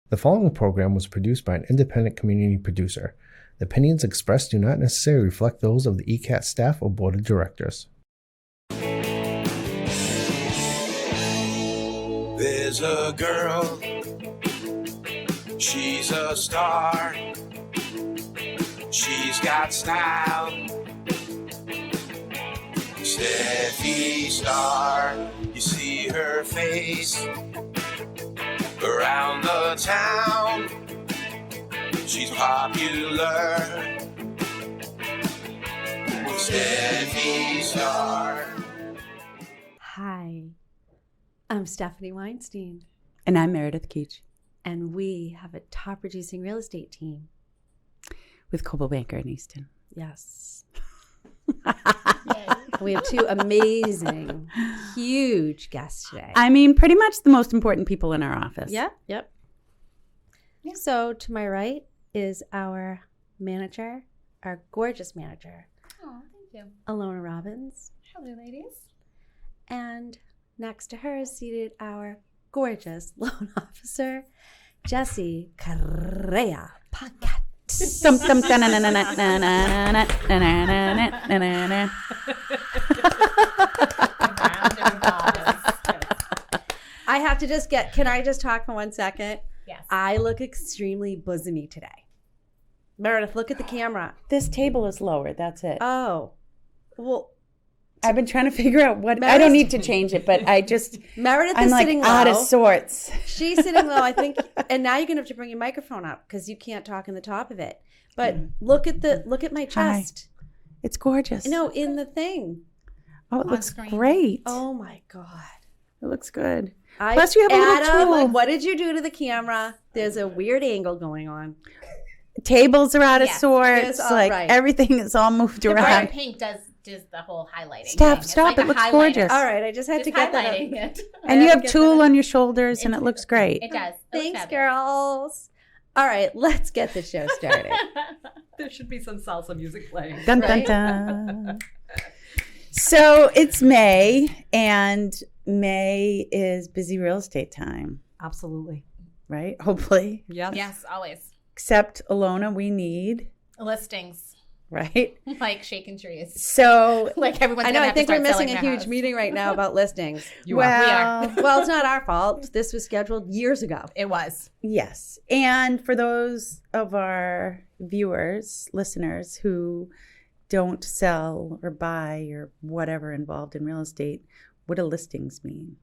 The following program was produced by an independent community producer. The opinions expressed do not necessarily reflect those of the ECAT staff or board of directors. There's a girl, she's a star, she's got style. Steffi Star, you see her face around the town, she's popular. Steffi Star. Hi, I'm Stephanie Weinstein. And I'm Meredith Keach. And we have a top producing real estate team. With Coldwell Banker in Easton. Yes. We have two amazing, huge guests today. I mean, pretty much the most important people in our office. Yep. Yeah. So to my right is our manager, our gorgeous manager. Oh, thank you. Ilona Robbins. Hello, ladies. And next to her is seated our gorgeous loan officer, Jessie Correa Paquette. I have to just can I just talk for 1 second? Yes. I look extremely bosomy today. Meredith, look at the camera. This table is lower. That's it. Oh, well. I've been trying to figure out what. I don't need to change it, but I just. Meredith I'm is like sitting low. out of sorts. She's sitting low, I think. And now you're going to have to bring your microphone up because you can't talk in the top of it. But look at my chest. Hi. It's gorgeous. No, in the thing. Oh, it looks screen. Great. Oh, my God. It looks good. Plus, you have a little tool. What did you do to the camera? There's a weird angle going on. Tables are out of sorts. It's all like right. everything is all moved The around. bright pink does the whole highlighting. Stop. Like It looks highlighter. gorgeous. All right, I just had to get that up. highlighting it. And you have tulle on your shoulders, and it looks great. It does. Thanks, girls. All right, let's get the show started. There should be some salsa music playing. Dun, dun, dun. So it's May, and May is busy real estate time, Absolutely. right? Hopefully. Yes. Yes, always. Except, Ilona, we need, Listings. right? Like shaking trees. So, Like everyone's I know, gonna I have think to we're start missing selling a their huge house. meeting right now about listings. well, Well, it's not our fault. This was scheduled years ago. It was. yes. And for those of our viewers, listeners who don't sell or buy or whatever involved in real estate, what do listings mean?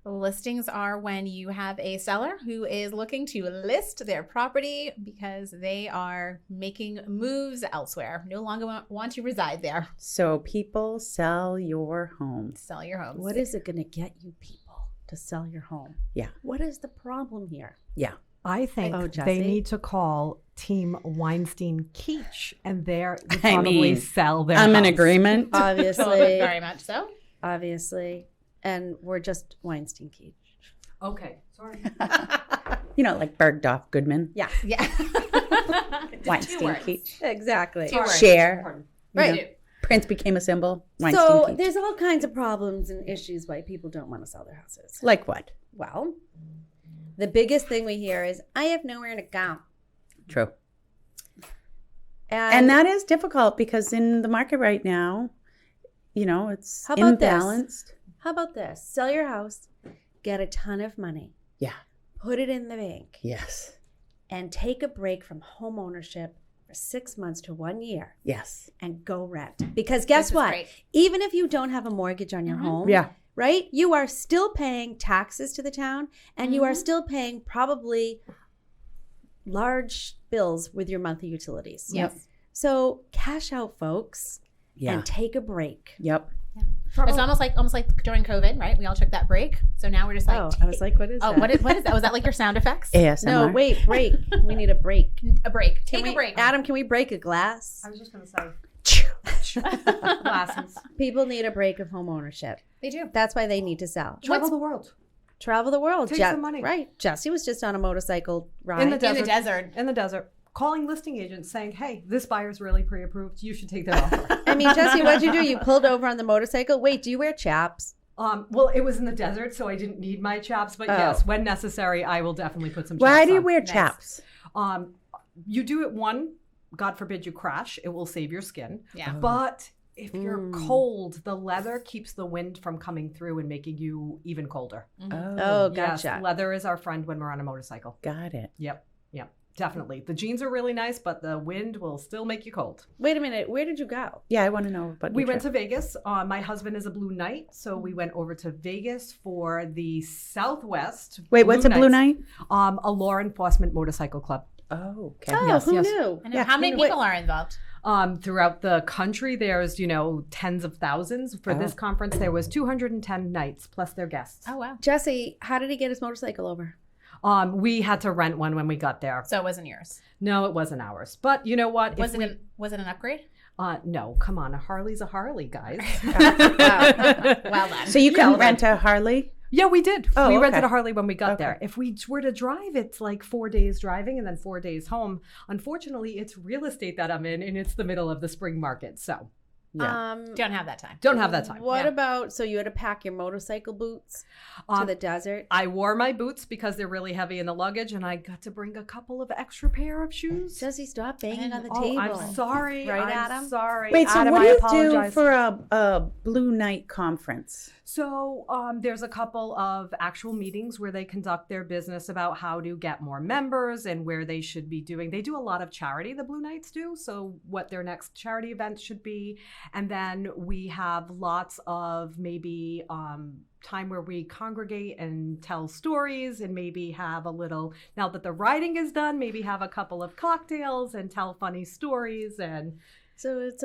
Listings are when you have a seller who is looking to list their property because they are making moves elsewhere, no longer want to reside there. So people sell your home. Sell your homes. What is it going to get you people to sell your home? Yeah. What is the problem here? Yeah. I think Oh, they Jessie? need to call Team Weinstein Keach, and they would I probably mean, sell their I'm in house. agreement. Obviously. Very much so. Obviously. And we're just Weinstein Keach. Okay. Sorry. You know, like Bergdorf Goodman. Yeah. Yeah. Weinstein words. Keach. Exactly. Two words. Share. Right. You know, Prince became a symbol. Weinstein So Keach. there's all kinds of problems and issues why people don't want to sell their houses. Like what? Well, the biggest thing we hear is, I have nowhere to go. True. And that is difficult because in the market right now, you know, it's How about this? imbalanced. How about this? Sell your house, get a ton of money, Yeah. put it in the bank, Yes. and take a break from home ownership for 6 months to 1 year Yes. and go rent. Because guess This is what? great. Even if you don't have a mortgage on your home, Yeah. right? You are still paying taxes to the town, and you are still paying probably large bills with your monthly utilities. Yes. So cash out, folks, Yeah. and take a break. Yep. It's almost like during COVID, right? We all took that break. So now we're just like, I was like, what is that? what is that? Was that like your sound effects? ASMR. No, wait, break. We need a break. A break. Take Can a we- break. Adam, can we break a glass? I was just going to say glasses. People need a break of home ownership. They do. That's why they need to sell. Travel the world. Travel the world. Take some money. Right. Jesse was just on a motorcycle ride. In the In the desert. In the desert. Calling listing agents saying, hey, this buyer's really pre-approved. You should take their offer. I mean, Jesse, what'd you do? You pulled over on the motorcycle? Wait, do you wear chaps? Well, it was in the desert, so I didn't need my chaps. But yes, when necessary, I will definitely put some chaps Why do you on. wear chaps? You do it God forbid you crash, it will save your skin. Yeah. But if you're cold, the leather keeps the wind from coming through and making you even colder. Oh, gotcha. Yes, leather is our friend when we're on a motorcycle. Got it. Yep, definitely. The jeans are really nice, but the wind will still make you cold. Wait a minute. Where did you go? Yeah, I want to know about We your went trip. to Vegas. My husband is a Blue Knight, so we went over to Vegas for the Southwest. Wait, what's a Blue Knights. Night? A law enforcement motorcycle club. Oh, okay. Oh, Yes, who yes. knew? And Yeah. how many people are involved? Throughout the country, there's, tens of thousands. For this conference, there was 210 knights plus their guests. Oh, wow. Jesse, how did he get his motorcycle over? We had to rent one when we got there. So it wasn't yours. No, it wasn't ours. But you know what? Was it an upgrade? No, come on. A Harley's a Harley, guys. Well done. So you couldn't rent a Harley? Yeah, we did. Oh, we okay. rented a Harley when we got Okay. there. If we were to drive, it's like 4 days driving and then 4 days home. Unfortunately, it's real estate that I'm in, and it's the middle of the spring market. So Yeah. Don't have that time. don't have that time. What Yeah. about, so you had to pack your motorcycle boots to the desert? I wore my boots because they're really heavy in the luggage, and I got to bring a couple of extra pair of shoes. Jesse, stop banging on the Oh, table. I'm sorry. Right, I'm Adam? sorry. Wait, so Adam, what I do you do apologize. for a Blue Night conference? So there's a couple of actual meetings where they conduct their business about how to get more members and where they should be doing. They do a lot of charity, the Blue Knights do. So what their next charity event should be. And then we have lots of maybe time where we congregate and tell stories and maybe have a little, now that the riding is done, maybe have a couple of cocktails and tell funny stories and... So it's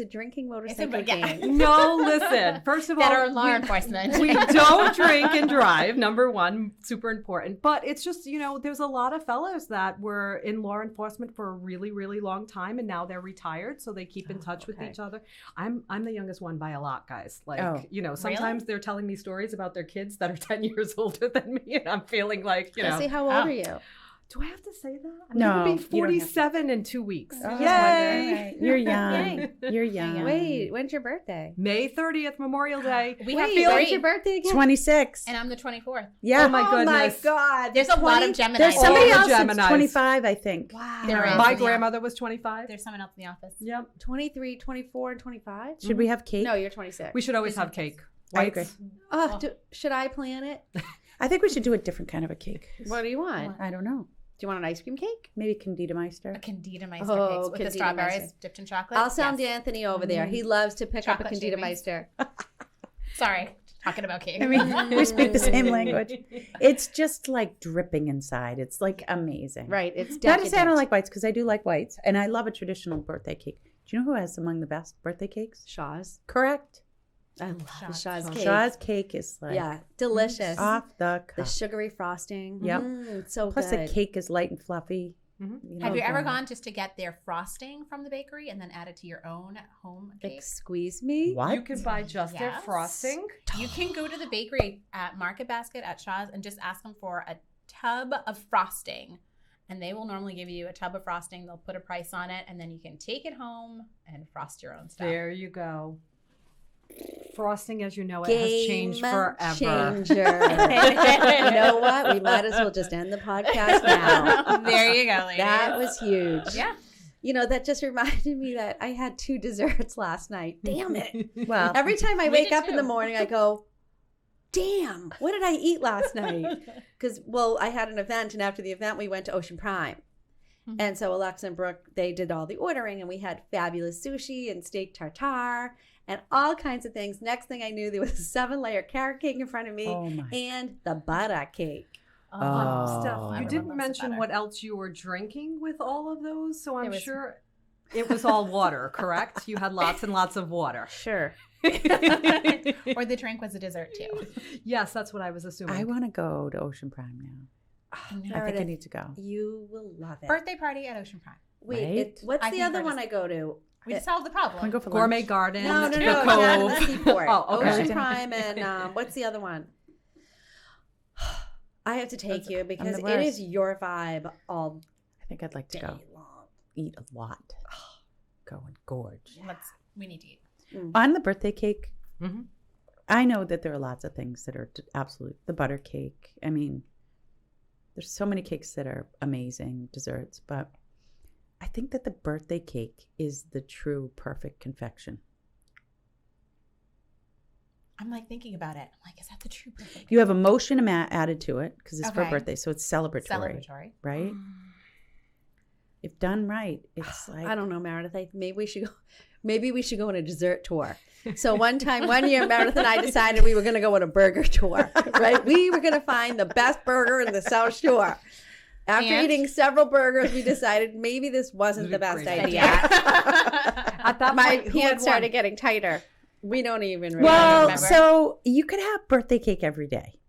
a drinking motorcycle yeah. game. No, listen. First of all, Better law enforcement. we don't drink and drive. Number one, super important. But it's just, there's a lot of fellows that were in law enforcement for a really, really long time, and now they're retired, so they keep in touch with each other. I'm the youngest one by a lot, guys. Like, sometimes they're telling me stories about their kids that are 10 years older than me, and I'm feeling like, Jesse, how old are you? do I have to say that? I'm No, gonna be you don't have 47 in 2 weeks. Oh, Yay! right. You're young. You're young. Wait, when's your birthday? May 30th, Memorial Day. We have Wait, when's three. your birthday again? 26. And I'm the 24th. Yeah. Oh my goodness. God. There's a lot of Gemini. There's somebody All the else that's Geminis. 25, I think. Wow. There is. My Yeah. grandmother was 25. There's someone else in the office. Yep. 23, 24, and 25? Should we have cake? No, you're 26. We should always have cake. I agree. Should I plan it? I think we should do a different kind of a cake. What do you want? I don't know. Do you want an ice cream cake? Maybe Candida Meister. A Candida Meister Oh, cakes with the Candida strawberries Meister. dipped in chocolate. I'll sound Yes. Anthony over there. He loves to pick up a Chocolate Candida shavings. Meister. Sorry, talking about cake. I mean, we speak the same language. It's just like dripping inside. It's like amazing. Right. It's Not decadent. to say I don't like whites, because I do like whites, and I love a traditional birthday cake. Do you know who has among the best birthday cakes? Shaw's. Correct. I love the Shaw's cake. Shaw's cake is like Yeah, delicious. off the The cuff. sugary frosting. Yep. It's so Plus good. the cake is light and fluffy. Mhm. Have you ever gone just to get their frosting from the bakery and then add it to your own home cake? Excuse me? What? You can buy just their Yes. frosting. You can go to the bakery at Market Basket at Shaw's and just ask them for a tub of frosting. And they will normally give you a tub of frosting. They'll put a price on it, and then you can take it home and frost your own stuff. There you go. Frosting, as you know it, has changed forever. Changer. You know what? We might as well just end the podcast now. There you go, ladies. That was huge. Yeah. That just reminded me that I had 2 desserts last night. Damn it. Well, Every time I We wake did up in the too. morning, I go, damn, what did I eat last night? Because, I had an event, and after the event, we went to Ocean Prime. Mhm. And so Alexa and Brooke, they did all the ordering, and we had fabulous sushi and steak tartare and all kinds of things. Next thing I knew, there was a 7-layer carrot cake in front of me oh my. and the butter cake. Oh. Steph, I you remember didn't the mention butter. what else you were drinking with all of those, so I'm was- sure it was all water, correct? You had lots and lots of water. Sure. Or the drink was a dessert too. Yes, that's what I was assuming. I want to go to Ocean Prime now. I think I Meredith, need to go. You will love it. Birthday party at Ocean Prime. Wait, Right? what's I the think other we're one just- I go to? We solved the problem. Want to go for Gourmet lunch? Garden. No, the not Cove. Seaport. Oh, okay. Ocean Prime and what's the other one? I have to take you because the it is worst. your vibe all I think I'd like to day go long. eat a lot. Go and gorge. We need to eat. On the birthday cake, Mhm. I know that there are lots of things that are absolute. The butter cake. I mean, there's so many cakes that are amazing desserts, but I think that the birthday cake is the true perfect confection. I'm like thinking about it. I'm like, is that the true perfect? You have emotion added to it because it's for a Okay. birthday, so it's celebratory, right? If done right, it's like I don't know, Meredith. Maybe we should go on a dessert tour. So one year, Meredith and I decided we were going to go on a burger tour, right? We were going to find the best burger in the South Shore. After eating several burgers, we decided maybe this wasn't the best idea. At that My point, who pants had won? started getting tighter. We don't even really Well, remember. so you could have birthday cake every day.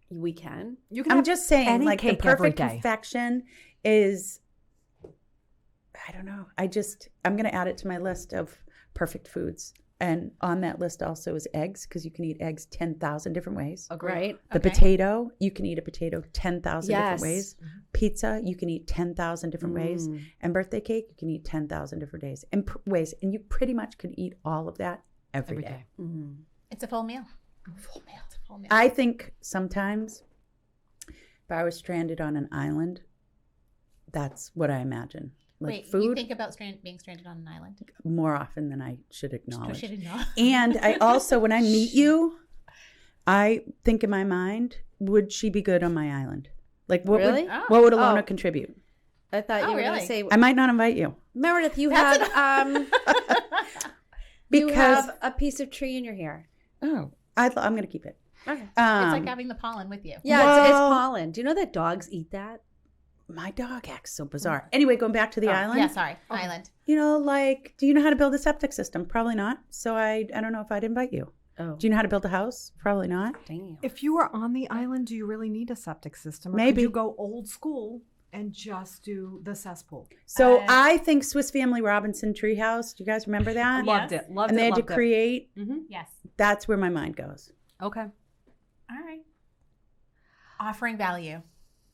We can. You can I'm have just saying, any like the cake every perfect day. confection is, I don't know. I'm going to add it to my list of perfect foods. And on that list also is eggs, because you can eat eggs 10,000 different ways. Agreed. Right? The Okay. potato, you can eat a potato 10,000 different Yes. ways. Pizza, you can eat 10,000 different ways. And birthday cake, you can eat 10,000 different ways. And you pretty much could eat all of that every day. It's a full meal. Full meal. It's a full meal. I think sometimes if I was stranded on an island, that's what I imagine. Like Wait, food you think about being stranded on an island? more often than I should acknowledge. Should know. And I also, when I meet you, I think in my mind, would she be good on my island? Like what Really? what would Ilona Oh. contribute? I thought Oh, you were going really? to say, I might not invite you. Meredith, you That's have you Because have a piece of tree in your hair. I'm going to keep it. Okay. It's like having the pollen with you. Yeah, it's Well- pollen. Do you know that dogs eat that? My dog acts so bizarre. Anyway, going back to the island. Yeah, sorry. Island. You know, like, do you know how to build a septic system? Probably not. So I don't know if I'd invite you. Oh, Do you know how to build a house? Probably not. damn. If you were on the island, do you really need a septic system? Or Maybe. could you go old school and just do the cesspool? So I think Swiss Family Robinson Treehouse. Do you guys remember that? Loved it. Loved And it. they had to loved it. create. Yes. That's where my mind goes. Okay. All right. Offering value.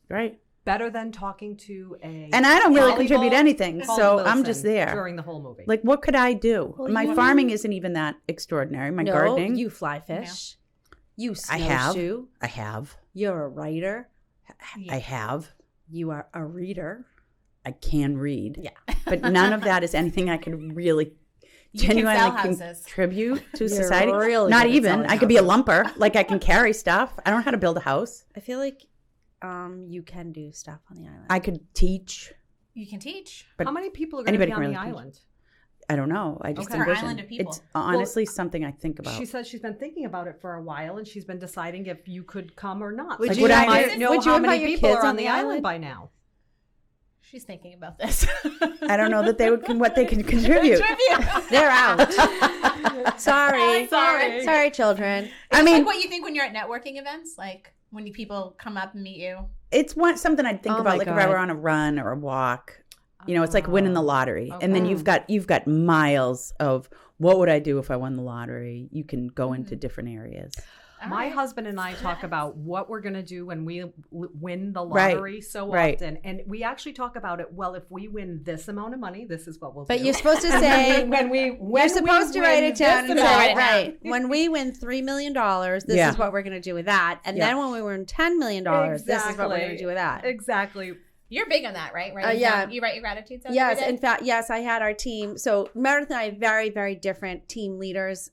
Right. Better than talking to a And I don't really volleyball contribute anything, Paul so I'm Wilson just there. during the whole movie. Like, what could I do? Well, My you- farming isn't even that extraordinary. My No, gardening. you fly fish. You I have. snowshoe. I have. You're a writer. I have. You are a reader. I can read. Yeah. But none of that is anything I could really You can genuinely sell houses. contribute to You're society. really Not good at even. selling I could be a houses. lumper. Like I can carry stuff. I don't know how to build a house. I feel like you can do stuff on the island. I could teach. You can teach. But how many people are going to anybody be on can the really teach. island? I don't know. I just Okay. It's an envision. island of people. It's honestly something I think about. She says she's been thinking about it for a while, and she's been deciding if you could come or not. Would Like, you you invite- might know would you how invite many your people kids are on on the the island island? by now. She's thinking about this. I don't know that they would what they can contribute. They're out. Sorry. Sorry, children. I It's mean, like what you think when you're at networking events, like when people come up and meet you. it's something I'd think Oh about, my like if I God. were on a run or a walk. You know, it's like winning the lottery, and then you've got miles of what would I do if I won the lottery. You can go into different areas. My husband and I talk about what we're going to do when we win the Right. lottery so Right. often. And we actually talk about it. Well, if we win this amount of money, this is what we'll do. But you're supposed to say when you're supposed to write it down and this say, amount- right, when we win $3 million, this Yeah. is what we're going to do with that. And Yeah. then when we win $10 million, this is what we're going to do with that. Exactly. You're big on that, right? Writing yeah. down- You write your gratitudes down Yes, every day? in fact, yes, I had our team. So Meredith and I are very, very different team leaders.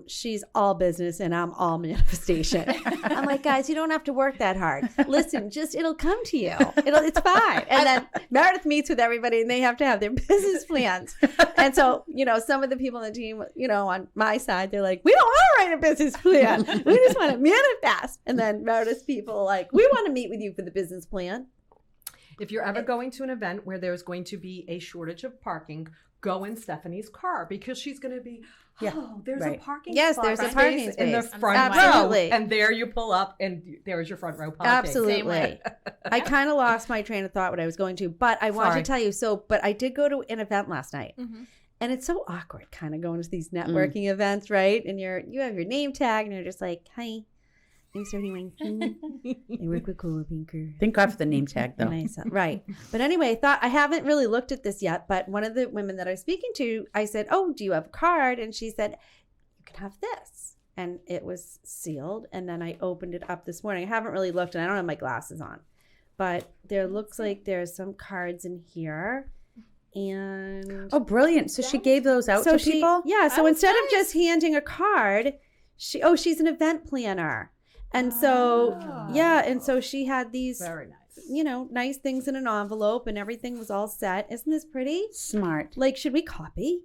She's all business and I'm all manifestation. I'm like, guys, you don't have to work that hard. Listen, just it'll come to you. It's fine. And then Meredith meets with everybody and they have to have their business plans. And so, some of the people on the team, on my side, they're like, we don't want to write a business plan. We just want to manifest. And then Meredith's people are like, we want to meet with you for the business plan. If you're ever going to an event where there's going to be a shortage of parking, go in Stephanie's car because she's going to be, there's right. a parking Yes, spot there's a space parking in the space. front Absolutely. row. And there you pull up and there's your front row parking. Absolutely. I kind of lost my train of thought what I was going to, but I wanted Sorry. to tell you. But I did go to an event last night. Mhm. And it's so awkward kind of going to these networking events, right? And you have your name tag and you're just like, hi, I'm Stephanie Weinstein. I work with Cola Pinker. Thank God for the name tag, though. Right. But anyway, I haven't really looked at this yet, but one of the women that I was speaking to, I said, oh, do you have a card? And she said, you can have this. And it was sealed. And then I opened it up this morning. I haven't really looked, and I don't have my glasses on. But there looks like there's some cards in here. And Oh, brilliant. So she gave those out to people? Yeah. So instead of just handing a card, she's an event planner. And so, and so she had these, Very nice. Nice things in an envelope, and everything was all set. Isn't this pretty? Smart. Like, should we copy?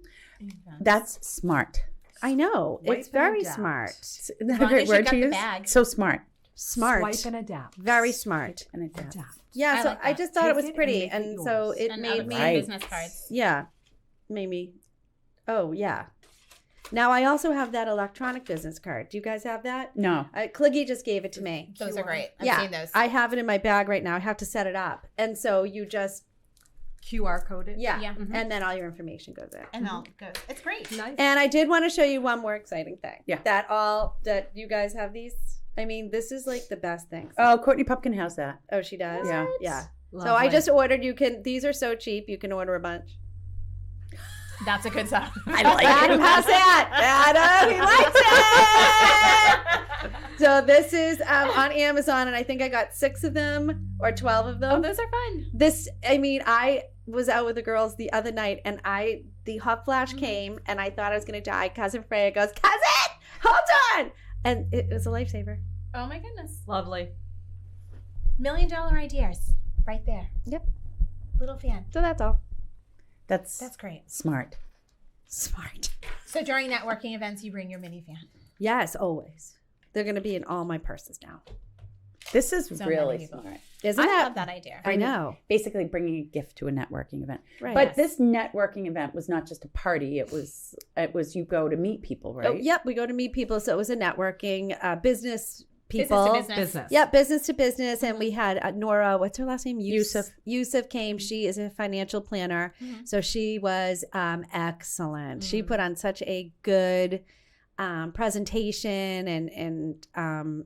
That's smart. I know. Swipe It's and very adapt. smart. Isn't that a As long great as you word got to the use? bag. So smart. Smart. Swipe and adapt. Very smart. And adapt. Yeah. I So like I that. just thought it Take was it and pretty. make it And so yours. it And made other me, Right. business cards. yeah, made me, oh, yeah. Now I also have that electronic business card. Do you guys have that? No. Cliggy just gave it to me. Those are great. I've Yeah, seen those. I have it in my bag right now. I have to set it up. And so you just, QR coded. yeah. Yeah. And then all your information goes in. and all goes. It's great. Nice. And I did want to show you one more exciting thing. Yeah. That you guys have these. I mean, this is like the best thing. Oh, Courtney Pupkin has that. Oh, she does? Yeah. Yeah. So I Lovely. just ordered, these are so cheap, you can order a bunch. That's a good sign. I like Adam it. has that. Adam, he likes it. So this is on Amazon, and I think I got 6 of them or 12 of them. Oh, those are fun. I was out with the girls the other night, and the hot flash came, and I thought I was going to die. Cousin Freya goes, "Cousin, hold on." And it was a lifesaver. Oh my goodness. Lovely. $1 million ideas right there. Yep. Little fan. So that's all. That's great. Smart. Smart. So during networking events, you bring your minifan. Yes, always. They're going to be in all my purses now. This is So really many people. smart. Isn't I that? love that idea. I know. Basically bringing a gift to a networking event. Right. But this networking event was not just a party. It was you go to meet people, right? Oh, yep, we go to meet people. So it was a networking business people. Business to business. Yep, business to business. And we had Nora, what's her last name? Yusuf. Yusuf came. She is a financial planner. So she was excellent. She put on such a good presentation. And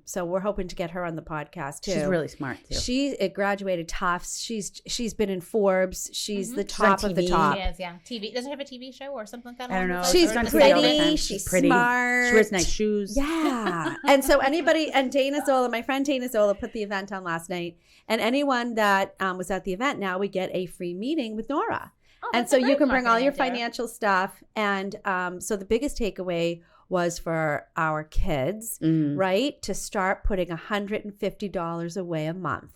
so we're hoping to get her on the podcast too. She's really smart too. She graduated Tufts. She's been in Forbes. She's the She's on top of the TV. top. She is, yeah. TV. Doesn't she have a TV show or something like that? I don't know. along those She's lines? on TV all the pretty. time. She's pretty. smart. She wears nice shoes. Yeah. And so and Dana Zola, my friend Dana Zola put the event on last night. And anyone that was at the event now, we get a free meeting with Nora. Oh, And that's so a you great can bring all marketing your idea. financial stuff. And so the biggest takeaway was for our kids, right? To start putting $150 away a month.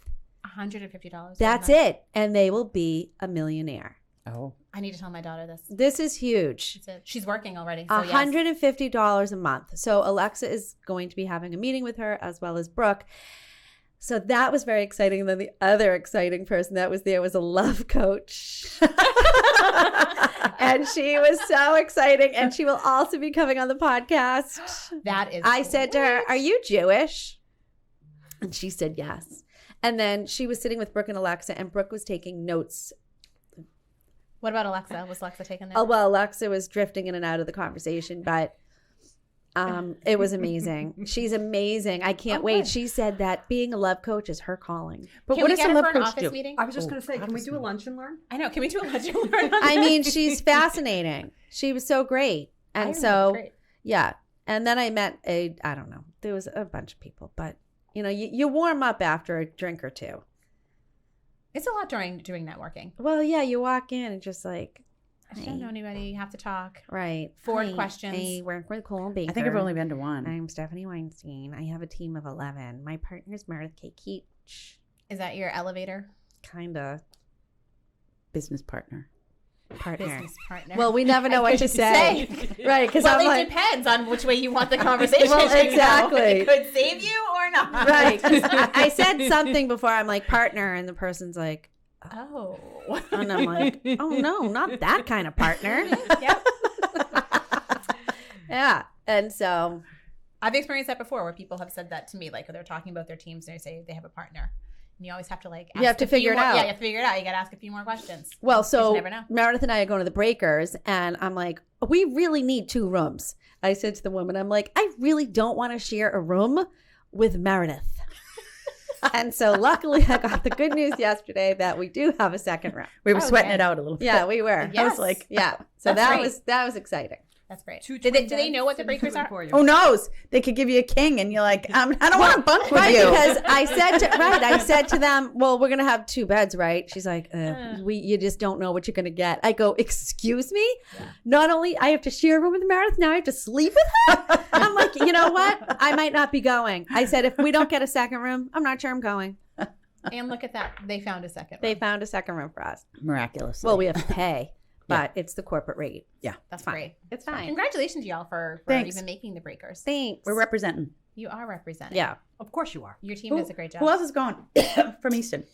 $150. That's it. And they will be a millionaire. Oh. I need to tell my daughter this. This is huge. She's working already. So yes. $150 a month. So Alexa is going to be having a meeting with her as well as Brooke. So that was very exciting. And then the other exciting person that was there was a love coach. And she was so exciting. And she will also be coming on the podcast. That is. I said to her, "Are you Jewish?" And she said yes. And then she was sitting with Brooke and Alexa, and Brooke was taking notes. What about Alexa? Was Alexa taking that? Oh, well, Alexa was drifting in and out of the conversation, but it was amazing. She's amazing. I can't wait. good. She said that being a love coach is her calling. But Can what we does get a her love for an coach office do? meeting? I was just going to say, can we do a lunch and learn? I know. Can we do a lunch and learn? on I this? mean, she's fascinating. She was so great. I And know, so, great. yeah. And then I met I don't know, there was a bunch of people, but you warm up after a drink or two. It's a lot during doing networking. Well, yeah, you walk in and just like, I don't know anybody. You have to talk. right. 4 Hi, questions. I work with Cole Baker. I think I've only been to one. I'm Stephanie Weinstein. I have a team of 11. My partner is Meredith Keach. Is that your elevator Kinda Business partner. partner. business partner? Well, we never know what to say. Right, because Well, I'm it like, depends on which way you want the conversation Well, to go. exactly. It could save you or not. right. 'Cause I said something before. I'm like, partner. And the person's like, Oh. and I'm like, oh no, not that kind of partner. Yep. Yeah. And so, I've experienced that before where people have said that to me, like they're talking about their teams and they say they have a partner. And you always have to like ask You have to a few figure it more- out. Yeah, you have to figure it out. You got to ask a few more questions. well, You so never know. Meredith and I are going to the Breakers, and I'm like, we really need 2 rooms. I said to the woman, I'm like, I really don't want to share a room with Meredith. And so luckily I got the good news yesterday that we do have a second room. We were Oh, sweating yeah. it out a little bit. Yeah, we were. Yes. I was like, yeah. So That's great. that was exciting. That's great. Two Do twin they know what the beds breakers are? for you. Who knows? They could give you a king, and you're like, I don't want to bunk with Right, you. because I said to them, well, we're gonna have 2 beds, right? She's like, you just don't know what you're gonna get. I go, excuse me? Yeah. Not only I have to share a room with Meredith, now I have to sleep with her. I'm like, you know what? I might not be going. I said, if we don't get a second room, I'm not sure I'm going. And look at that. They found a second They room. found a second room for us. Miraculously. Well, we have to pay, but it's the corporate rate. Yeah. That's fine. great. It's fine. Congratulations, y'all, for Thanks. even making the breakers. Thanks. We're representing. You are representing. Yeah. Of course you are. Your team does a great job. Who else is going from Easton?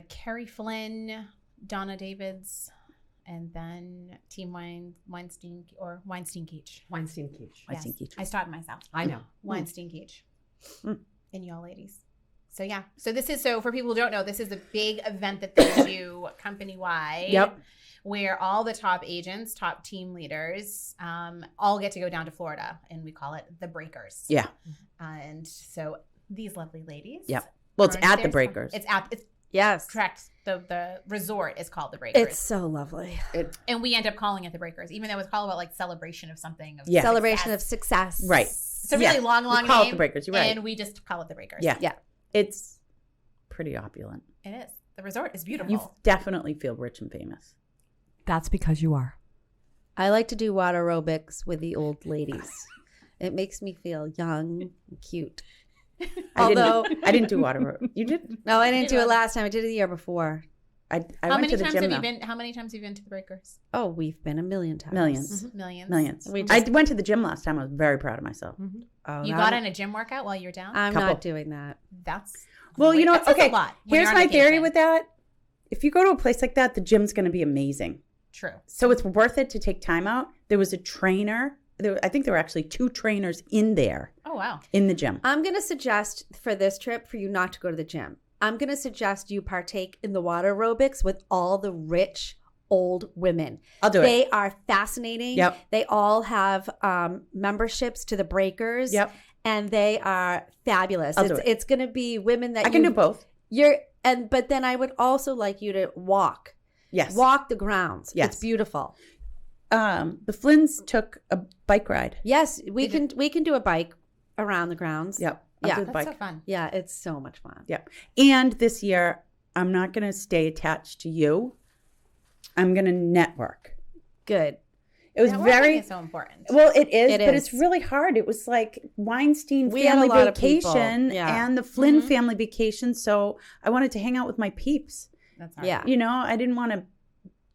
Carrie Flynn, Donna Davids, and then Team Weinstein Keach. Weinstein Keach. Yes. I started myself. I know. Weinstein Keach. And y'all ladies. So yeah. So for people who don't know, this is a big event that they do company-wide. Yep. Where all the top agents, top team leaders, all get to go down to Florida, and we call it the Breakers. Yeah. And so these lovely ladies. Yep. Well, it's are at the there. Breakers. It's Yes. correct. The resort is called the Breakers. It's so lovely. And we end up calling it the Breakers, even though it's called about like celebration of something. Of Yeah. Celebration of success. Right. It's a really long We call name. it the Breakers. You're right. And we just call it the Breakers. Yeah. Yeah. It's pretty opulent. It is. The resort is beautiful. You definitely feel rich and famous. That's because you are. I like to do water aerobics with the old ladies. It makes me feel young and cute. I didn't do water. You did? No, I didn't do it last time. I did it the year before. I how went many to the times gym have you though. been? How many times have you been to the Breakers? Oh, we've been a million times. Millions. Millions. Millions. We I just- went to the gym last time. I was very proud of myself. Oh, You no, got in a gym workout while you were down? I'm Couple. not doing that. That's Well, you know, that says okay. a lot when Here's you're on my theory vacation. with that. If you go to a place like that, the gym's going to be amazing. True. So it's worth it to take time out. There was a trainer. I think there were actually 2 trainers in there Oh wow. in the gym. I'm going to suggest for this trip for you not to go to the gym. I'm going to suggest you partake in the water aerobics with all the rich old women. I'll do it. They are fascinating. Yep. They all have memberships to the Breakers. Yep. And they are fabulous. I'll do it. It's going to be women that I can do both. But then I would also like you to walk. Yes. Walk the grounds. Yes. It's beautiful. The Flynns took a bike ride. Yes, we can do a bike around the grounds. Yep. I'll Yeah. do the That's bike. so fun. Yeah, it's so much fun. Yep. And this year, I'm not going to stay attached to you. I'm going to network. Good. It was Networking very is so important. well. It is, It but is. it's really hard. It was like Weinstein We had family a lot of people. vacation Yeah. and the Flynn family vacation. So I wanted to hang out with my peeps. That's hard. Yeah. You know, I didn't want to.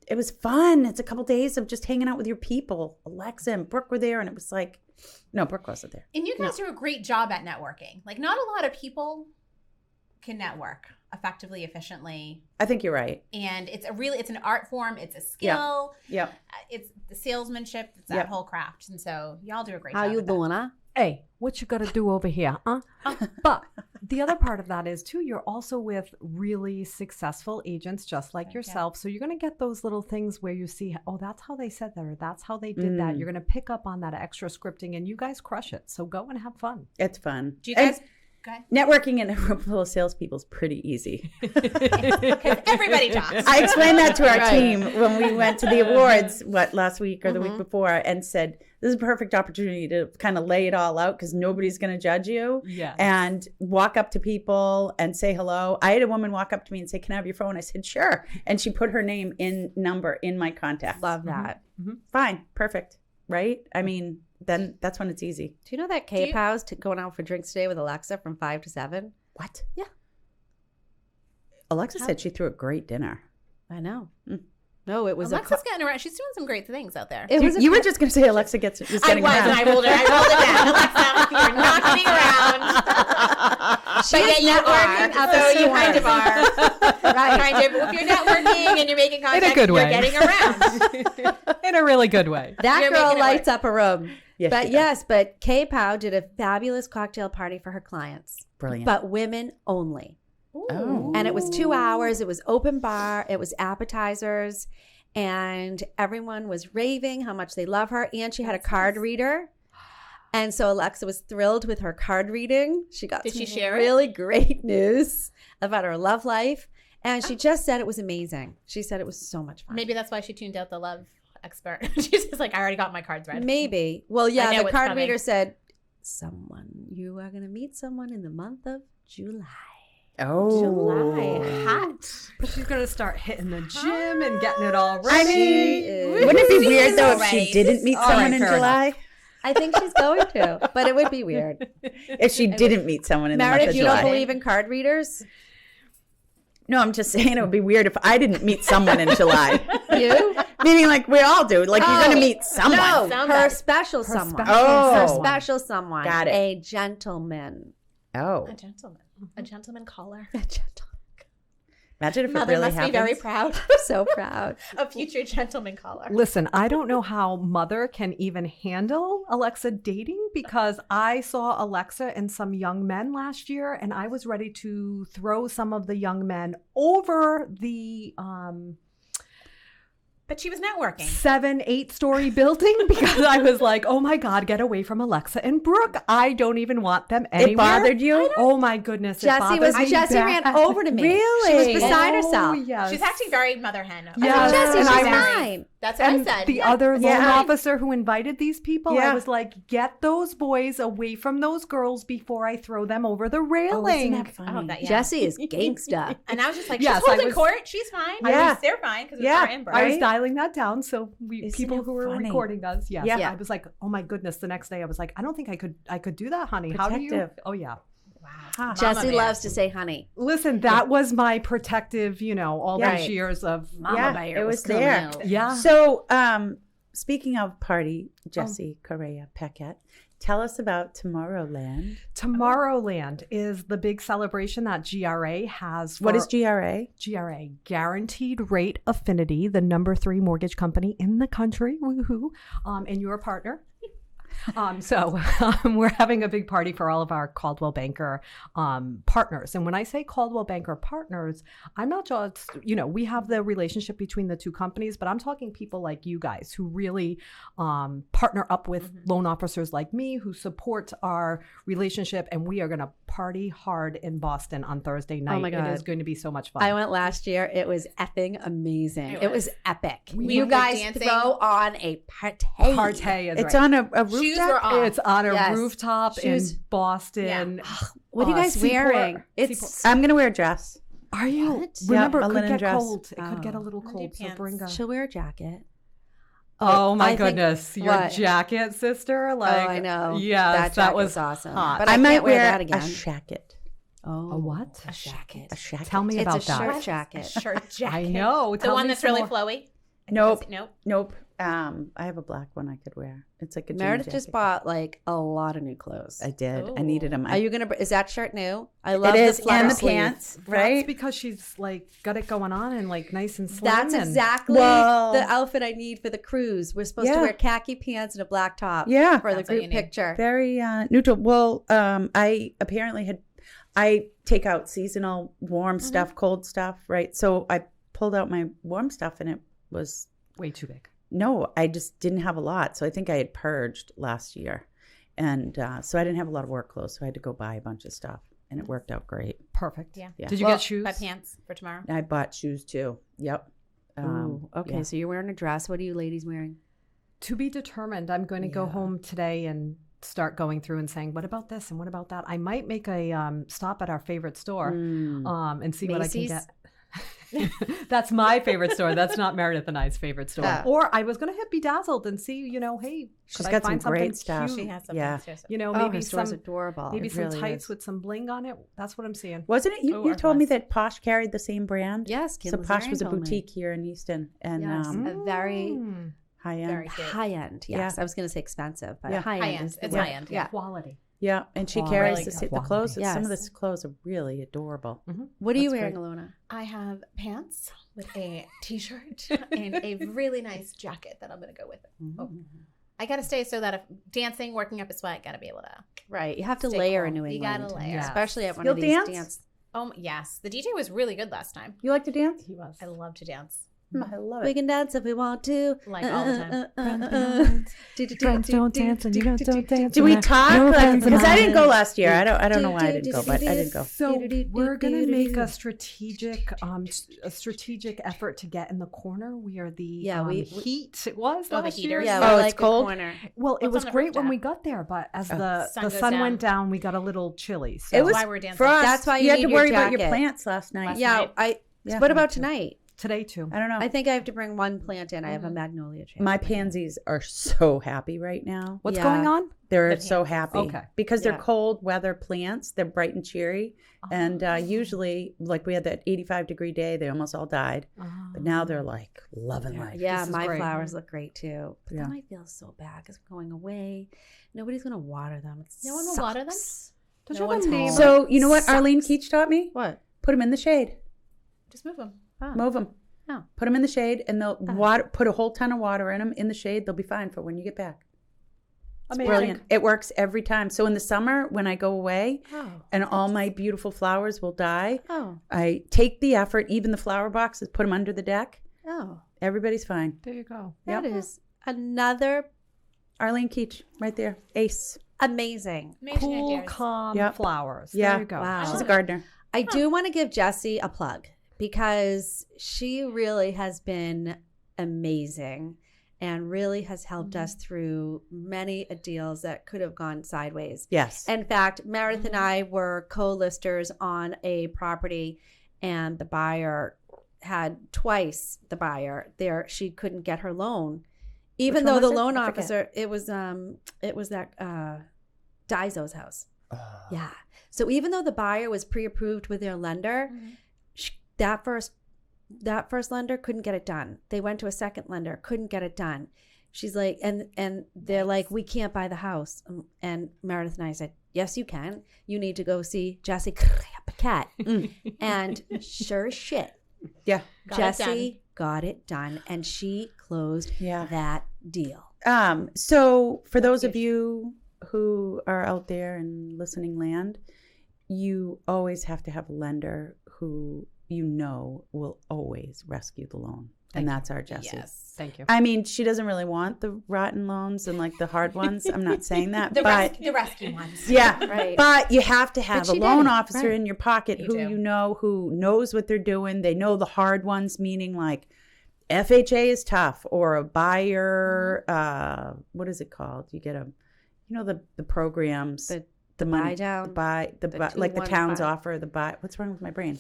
It was fun. It's a couple days of just hanging out with your people. Alexa and Brooke were there, and it was like, no, Brooke wasn't there. And you guys do a great job at networking. Like not a lot of people can network effectively, efficiently. I think you're right. And it's an art form. It's a skill. Yep. It's the salesmanship. It's that Yep. whole craft. And so y'all do a great How job. you with that. doing, huh? Hey, what you got to do over here, huh? But the other part of that is, too, you're also with really successful agents just like yourself. So you're going to get those little things where you see, oh, that's how they said that, or that's how they did that. You're going to pick up on that extra scripting, and you guys crush it. So go and have fun. It's fun. Do you guys? And Go ahead. networking in a room full of salespeople is pretty easy. Because everybody talks. I explained that to our Right. team when we went to the awards, last week or the week before, and said, this is a perfect opportunity to kind of lay it all out because nobody's going to judge you. Yeah. And walk up to people and say hello. I had a woman walk up to me and say, can I have your phone? I said, sure. And she put her name number in my contacts. Love that. Fine. Perfect. Right? I mean, then that's when it's easy. Do you know that K-Pow's going out for drinks today with Alexa from 5 to 7? What? Yeah. Alexa said she threw a great dinner. I know. No, it was Alexa's getting around. She's doing some great things out there. it was You were just going to say Alexa is I getting was, around. and I rolled it down. Alexa, you're not getting around. She But is yet you networking are, up so a you kind of storm. are. Right. Kind of, if you're networking and you're making contact, good you're way. getting around. In a really good way. that You're girl making it lights work. up a room. Yes, But she does. yes, but K-Pow did a fabulous cocktail party for her clients. Brilliant. But women only. Oh. And it was 2 hours. It was open bar. It was appetizers. And everyone was raving how much they love her. And she had a card reader. And so Alexa was thrilled with her card reading. She got Did some she share it? really great news about her love life. And she just said it was amazing. She said it was so much fun. Maybe that's why she tuned out the love expert. She's just like, I already got my cards read. Maybe. Well, yeah, I know the what's card coming. reader said, you are going to meet someone in the month of July. Oh. Hot. She's gonna start hitting the gym and getting it all I ready. mean, wouldn't it be weird though if already. she didn't meet someone in fair July? I think she's going to, but it would be weird. If she didn't meet someone in the month Meredith, of you July. don't believe in card readers? No, I'm just saying it would be weird if I didn't meet someone in July. You? Meaning like we all do. Like you're going to meet someone. No, Someone. her special someone. Oh. Her special someone. Got it. A gentleman. Oh. A gentleman caller. A gentleman. Imagine if it Mother really must happens. be very proud. So proud. A future gentleman caller. Listen, I don't know how Mother can even handle Alexa dating because I saw Alexa and some young men last year and I was ready to throw some of the young men over the But she was networking. 7-8 story building because I was like, oh my God, get away from Alexa and Brooke. I don't even want them anywhere. It bothered you? Oh my goodness. it Jesse bothered me ran bad. over to me. Really? She was beside herself. Yes. She's acting very mother hen. Yeah. Jesse, And she's I was- fine. That's what And I said. the other loan Yeah. officer who invited these people, Yeah. I was like, get those boys away from those girls before I throw them over the Oh, railing. isn't that funny? Oh, that, yeah. Jesse is gangsta. And I was just like, Yes, she's holding I was- court. She's fine. Yeah. At least they're fine because it's Yeah. her and Brooke. I was Right? dialing that down so Isn't people it who were funny? recording us. Yes. Yeah. I was like, oh my goodness. The next day I was like, I don't think I could do that, honey. How do you? Protective. Oh yeah. Wow. Huh. Jesse bear. loves to say honey. Listen, that was my protective, all Yeah. those years of Yeah, it was there. yeah. So, speaking of party, Jesse Correa Paquette, tell us about Tomorrowland. Tomorrowland is the big celebration that GRA has. What for- is GRA? GRA, Guaranteed Rate Affinity, the number 3 mortgage company in the country. Woohoo! And your partner. So we're having a big party for all of our Caldwell Banker partners. And when I say Caldwell Banker partners, I'm not just, we have the relationship between the two companies, but I'm talking people like you guys who really partner up with loan officers like me who support our relationship. And we are going to party hard in Boston on Thursday night. my God. It is going to be so much fun. I went last year. It was effing amazing. It was epic. We You were guys dancing. throw on a party. Partay is It's right. on a rooftop. Shoes were off. It's on a Yes. rooftop Shoes. in Boston. What are you guys Seaport. wearing? It's Seaport. I'm going to wear a dress. Are you? What? Remember, Yeah, a it could linen get dress. cold. It could get a little I'll do cold, so pants. bring a... she'll wear a jacket. Oh my I think- goodness, your what? jacket, sister! Like, I know. Yes, That that was jacket's awesome. hot. But I I might can't wear that a again. shacket. Oh, A what? A jacket. A shacket. Tell me It's about a that. shirt jacket. Shirt jacket. I know. The Tell one me that's some really more. flowy. Nope. Nope. Nope. I have a black one I could wear. It's like a jean Meredith jacket. just bought like a lot of new clothes. I did. I Ooh. needed them. Are you gonna? Is that shirt new? I love It is, the flutter and the sleeve. pants, That's right? because she's like got it going on and like nice and slim. That's and- exactly Well- the outfit I need for the cruise. We're supposed to Yeah. wear khaki pants and a black top. Yeah. for the That's what group you need. picture. Very neutral. Well, I apparently I take out seasonal warm stuff, cold stuff, right? So I pulled out my warm stuff and it was, way too big. no, I just didn't have a lot. So I think I had purged last year. And so I didn't have a lot of work clothes. So I had to go buy a bunch of stuff and it worked out great. Perfect. Yeah. Yeah. Did you Well, get shoes? Buy pants for tomorrow. I bought shoes too. Yep. Ooh, okay, yeah. so you're wearing a dress. What are you ladies wearing? To be determined. I'm going to go Yeah. home today and start going through and saying, what about this and what about that? I might make a stop at our favorite store and see what I can Macy's? get. That's my favorite store. That's not Meredith and I's favorite store. Oh. Or I was going to hit Bedazzled and see, hey, She's could I got some find something great stuff. cute? She has some. Yeah. pants, too. Oh, Maybe her store's some adorable. maybe It some really tights is. with some bling on it. That's what I'm seeing. Wasn't it? You Or told me less. that Posh carried the same brand? Yes, So Kim Posh Lazarian was a told me. boutique here in Easton and Yes, a very Mm. high end. Very cute. high end. Yes, Yeah. I was going to say expensive, but Yeah. high High end. end. Is the It's word. high end. Yeah. Quality. Yeah, and she Quality. carries Really the good clothes. quality. Some of Yes. the clothes are really adorable. What are you That's wearing, great. Ilona? I have pants with a t-shirt and a really nice jacket that I'm going to go with it. Oh. I got to stay so that if dancing, working up a sweat, got to be able to. Right, you have to Stay layer cool. in New You England. gotta layer. Yeah. especially at one You'll of these dance? dance. Oh, yes. The DJ was really good last time. You like to dance? He was. I love to dance. I love We it. can dance if we want to. Like all the time. Friends don't dance and you don't dance. Do we and talk? no friends Because I allowed. didn't go last year. I don't know why I didn't go, but I didn't go. So we're gonna make a strategic effort to get in the corner. We are the heat. It was the last year. heaters. Yeah, Oh, we it's like cold? the corner. Well, it What's was on the great when rooftop? we got there, but as the Sun goes sun down. went down, we got a little chilly. So. It was why we're dancing. frost. That's why you had need to your worry about your jacket. plants last night. Yeah, Yeah, what about me too. tonight? Today too. I don't know. I think I have to bring one plant in. I have a magnolia tree. My pansies are so happy right now. What's Yeah. going on? They're The so pansies. happy. Okay. Because they're Yeah. cold weather plants. They're bright and cheery. And usually, like we had that 85-degree day, they almost all died. But now they're like loving life. Yeah, This is my great. flowers look great too. But Yeah. then I feel so bad because I'm going away. Nobody's going to water them. It No one will water them? sucks. Don't No you have one's a neighbor? home. So, you know what Arlene Sucks. Keach taught me? What? Put them in the shade. Just move them. Oh. Move them. Oh. Put them in the shade, and they'll put a whole ton of water in them in the shade. They'll be fine for when you get back. It's Amazing. brilliant. It works every time. So in the summer, when I go away, Oh. and all my beautiful flowers will die, Oh. I take the effort, even the flower boxes, put them under the deck. Oh. Everybody's fine. There you go. That is another Arlene Keach, right there. Ace. amazing. Amazing Cool, ideas. calm Yep. flowers. Yeah. There you go. Wow. She's a gardener. I do want to give Jessie a plug because she really has been amazing and really has helped us through many deals that could have gone sideways. Yes. In fact, Meredith and I were co-listers on a property, and the buyer had twice the buyer there. She couldn't get her loan, even Which one though the was it? loan I forget. officer. It was that Daiso's house. Yeah. So even though the buyer was pre-approved with their lender, that first lender couldn't get it done. They went to a second lender, couldn't get it done. She's like, and they're like, we can't buy the house. And Meredith and I said, yes, you can. You need to go see Jessie Paquette. And sure as shit, Yeah. Jessie got it done, and she closed Yeah. that deal. So for those of you who are out there in listening land, you always have to have a lender who you know will always rescue the loan. And that's our Jessie. Yes. Thank you. I mean, she doesn't really want the rotten loans and like the hard ones. I'm not saying that. The but rescue ones. yeah, Right. but you have to have But a she loan did, officer right. in your pocket You who do. you know, who knows what they're doing. They know the hard ones, meaning like FHA is tough, or a buyer. What is it called? You get the programs, the money, buy down, the buy, the buy, like the 215. towns offer the buy. What's wrong with my brain?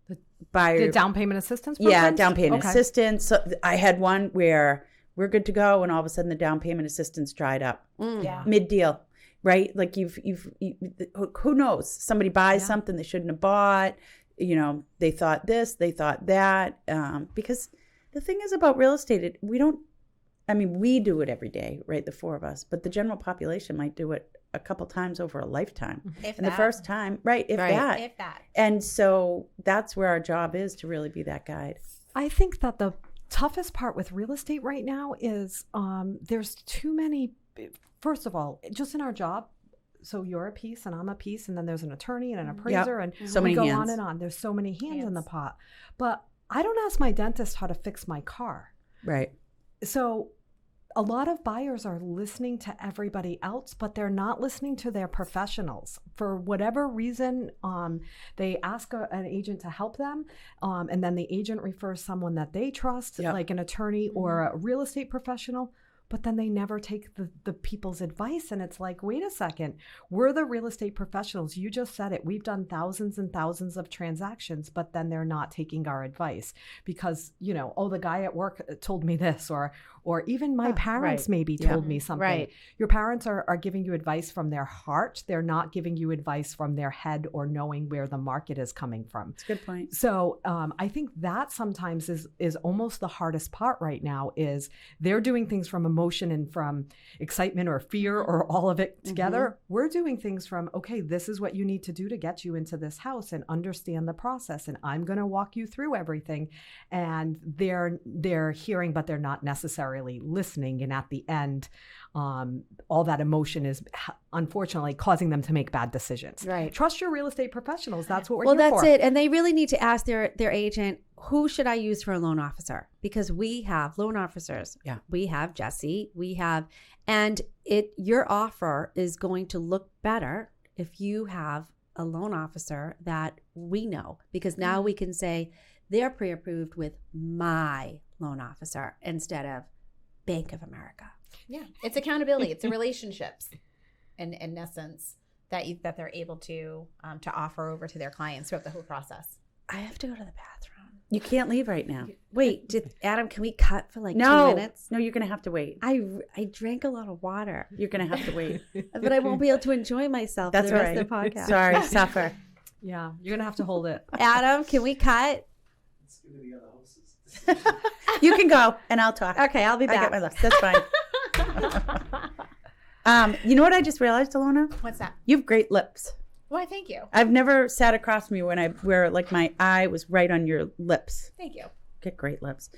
The buyer. The down payment assistance Yeah, programs? down payment Okay. assistance. So I had one where we're good to go, and all of a sudden the down payment assistance dried up Yeah. mid deal, right? Like you, who knows? Somebody buys something they shouldn't have bought. They thought this, they thought that. Because the thing is about real estate, we do it every day, right? The four of us, but the general population might do it a couple times over a lifetime. If And the that. first time, right? If Right. that. If that. And so that's where our job is, to really be that guide. I think that the toughest part with real estate right now is there's too many. First of all, just in our job, so you're a piece and I'm a piece, and then there's an attorney and an appraiser, and So we many go hands. on and on. There's so many hands in the pot. But I don't ask my dentist how to fix my car. Right. So a lot of buyers are listening to everybody else, but they're not listening to their professionals. For whatever reason, they ask an agent to help them, and then the agent refers someone that they trust, Yep. like an attorney or a real estate professional, but then they never take the people's advice. And it's like, wait a second, we're the real estate professionals. You just said it. We've done thousands and thousands of transactions, but then they're not taking our advice because, the guy at work told me this, or even my parents right. maybe told me something. Right. Your parents are giving you advice from their heart. They're not giving you advice from their head or knowing where the market is coming from. That's a good point. So I think that sometimes is almost the hardest part right now, is they're doing things from emotion and from excitement or fear or all of it together. We're doing things from, okay, this is what you need to do to get you into this house and understand the process. And I'm going to walk you through everything. And they're hearing, but they're not necessarily listening. And at the end, all that emotion is unfortunately causing them to make bad decisions. Right. Trust your real estate professionals. That's what we're Well, here that's for. it. And they really need to ask their agent who should I use for a loan officer? Because we have loan officers. Yeah. We have Jesse. And your offer is going to look better if you have a loan officer that we know, because now we can say they're pre-approved with my loan officer instead of Bank of America. Yeah, it's accountability. It's the relationships, in essence, that they're able to offer over to their clients throughout the whole process. I have to go to the bathroom. You can't leave right now. Wait, Adam, can we cut for like 2 minutes? No, you're going to have to wait. I drank a lot of water, You're going to have to wait. but I won't be able to enjoy myself That's for the all rest right. of the podcast. Sorry, suffer. Yeah, you're gonna have to hold it. Adam, can we cut? Let's give it the other hosts. You can go, and I'll talk. Okay, I'll be I got back. my list. That's fine. You know what I just realized, Ilona? What's that? You have great lips. Why, thank you. I've never sat across from you where like my eye was right on your lips. Thank you. Get great lips.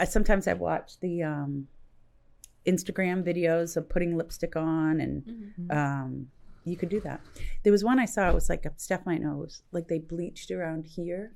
Sometimes I watch the Instagram videos of putting lipstick on, and you could do that. There was one I saw. It was like Steph might know. It was like they bleached around here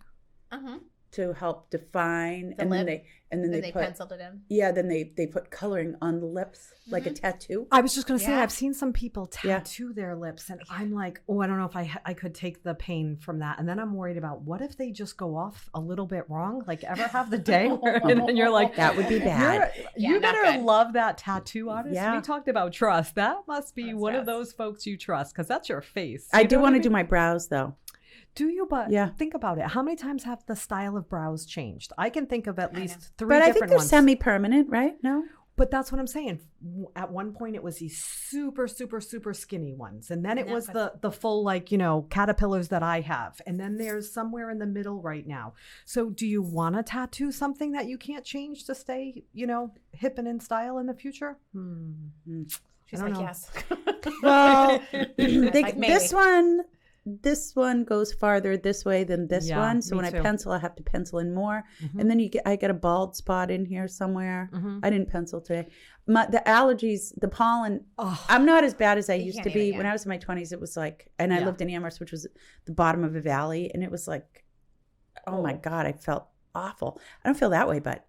to help define, The and lip. then Then they they put penciled it in. yeah. Then they put coloring on the lips like a tattoo. I was just going to say, Yeah. I've seen some people Yeah. tattoo their lips, and I'm like, oh, I don't know if I could take the pain from that. And then I'm worried about what if they just go off a little bit wrong? Like, ever have the day where, and then you're like, That would be bad. You not better good. love that tattoo artist. Yeah. We talked about trust. That must be That's one of trust. those folks you trust, because that's your face. I You do know what want to mean? do my brows though. Do you? But Yeah. think about it. How many times have the style of brows changed? I can think of at least 3 But I different think they're ones. semi-permanent, right? No. But that's what I'm saying. At one point, it was these super, super, super skinny ones. And then it was the full, like, caterpillars that I have. And then there's somewhere in the middle right now. So do you want to tattoo something that you can't change to stay, hip and in style in the future? She's I like, don't know. yes. Well, Like, maybe. this one goes farther this way than this Yeah, one. So me when too. I pencil, I have to pencil in more. And then I get a bald spot in here somewhere. I didn't pencil today. The allergies, the pollen, I'm not as bad as I used can't to be. even, When yeah. I was in my 20s, it was like, and I Yeah. lived in Amherst, which was the bottom of a valley. And it was like, oh my God, I felt awful. I don't feel that way, but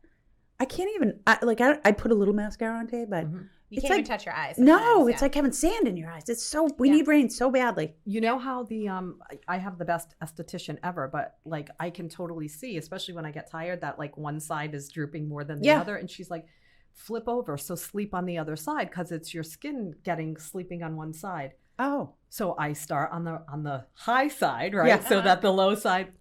I can't even, I put a little mascara on today, but You it's can't even like, touch your eyes. no, sometimes, it's yeah. like having sand in your eyes. We need rain so badly. You know how I have the best esthetician ever, but like I can totally see, especially when I get tired, that like one side is drooping more than the Yeah. other. And she's like, flip over. So sleep on the other side, because it's your skin sleeping on one side. Oh. So I start on the high side, right? Yeah. So that the low side,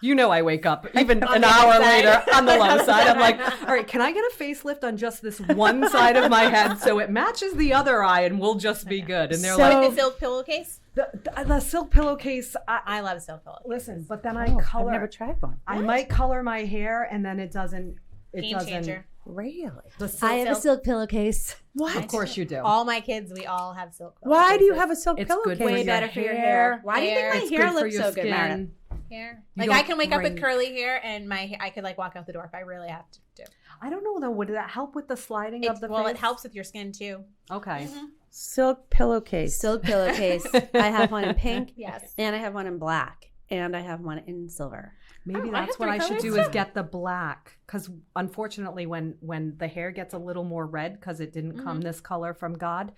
I wake up even an hour later on the low side. I'm like, all right, can I get a facelift on just this one side of my head so it matches the other eye and we'll just be good? And they're So- like, With the silk pillowcase? the silk pillowcase. I love silk pillowcase. Listen, but then Oh, I color. I've never tried one. I might color my hair, and then it doesn't. Game changer. Really? The silk, I have a silk pillowcase. What? of course you do. All my kids, we all have silk Why do you pillowcases. have a silk It's pillowcase? good for Way your better for your hair. Why do you Hair. think It's my hair good for looks your so good, skin. Meredith? hair? You Like I don't can wake up with bring- curly hair, and I could like walk out the door if I really have to do. I don't know though. Would that help with the sliding of the Well, face? it helps with your skin too. Okay. Silk pillowcase. Silk pillowcase. I have one in pink. Yes. And I have one in black. And I have one in silver. Maybe Oh, I that's have what three I should colors do is too. get the black, because unfortunately when the hair gets a little more red because it didn't come this color from God,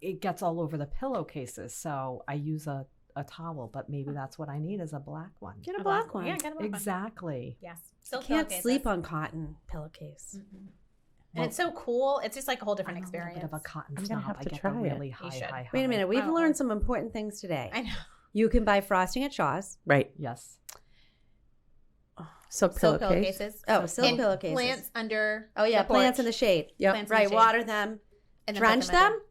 it gets all over the pillowcases. So I use a towel, but maybe that's what I need is a black one. Get a black one. Yeah, get a black one. Exactly. Yes. I Silk can't pillowcases. sleep on cotton pillowcase. And it's so cool. It's just like a whole different I'm a experience. little bit of a cotton I'm gonna snob. have I to get try the it. really You high, should. high. Wait a minute. We've Wow. learned some important things today. I know. You can buy frosting at Shaw's. Right. Yes. Silk Silk pillowcase. pillowcases. Oh, silk And pillowcases. Plants under. Oh, yeah. the Plants in porch. the shade. Yep. Plants in the Right. shade. Water them. And then put Drench them under. them.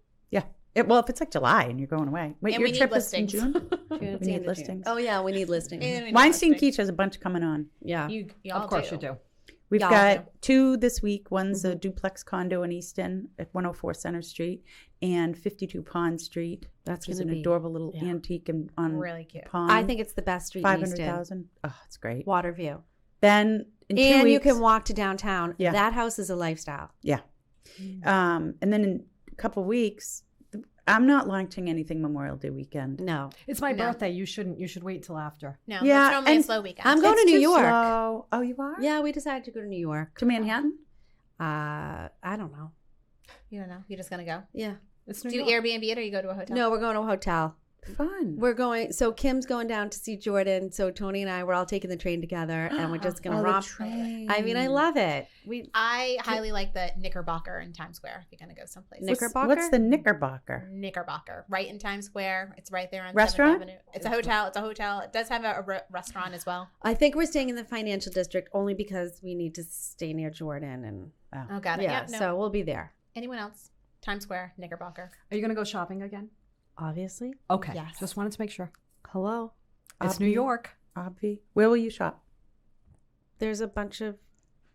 Yeah. Well, if it's like July and you're going away. Wait, And your we need trip is in listings. June? June, We it's need the end of June. listings. Oh, yeah. We need listings. And we need Weinstein listings. Keach has a bunch coming on. Yeah. You all Of course you do. We've Y'all got 2 this week. One's a duplex condo in Easton at 104 Center Street and 52 Pond Street. That's which is gonna an be- adorable little yeah. antique and on Really cute. Pond. I think it's the best street in Easton. 500,000. Oh, it's great. Water view. Then in 2 And weeks, you can walk to downtown. Yeah. That house is a lifestyle. Yeah. And then in a couple of weeks, I'm not launching anything Memorial Day weekend. No. It's my No. birthday. You shouldn't. You should wait till after. No, Yeah, it's normally a and slow weekend. I'm going It's to New too York. slow. Oh, you are? Yeah, we decided to go to New York. To Manhattan? I don't know. You don't know. You're just going to go. Yeah. It's Do New you York. Airbnb it or you go to a hotel? No, we're going to a hotel. Fun. We're going. So Kim's going down to see Jordan. So Tony and I, we're all taking the train together, and we're just gonna Oh, the romp. train. I mean, I love it. I highly like the Knickerbocker in Times Square if you're going to go someplace. Knickerbocker? What's the Knickerbocker? Knickerbocker, right in Times Square. It's right there on Restaurant? 7th Avenue. It's a hotel. It's a hotel. It does have a restaurant as well. I think we're staying in the financial district only because we need to stay near Jordan, and Oh, got it. yeah, Yeah, no. so we'll be there. Anyone else? Times Square, Knickerbocker. Are you gonna go shopping again? Obviously. Okay. Yes. Just wanted to make sure. Hello. It's New York. Obvi. Where will you shop? There's a bunch of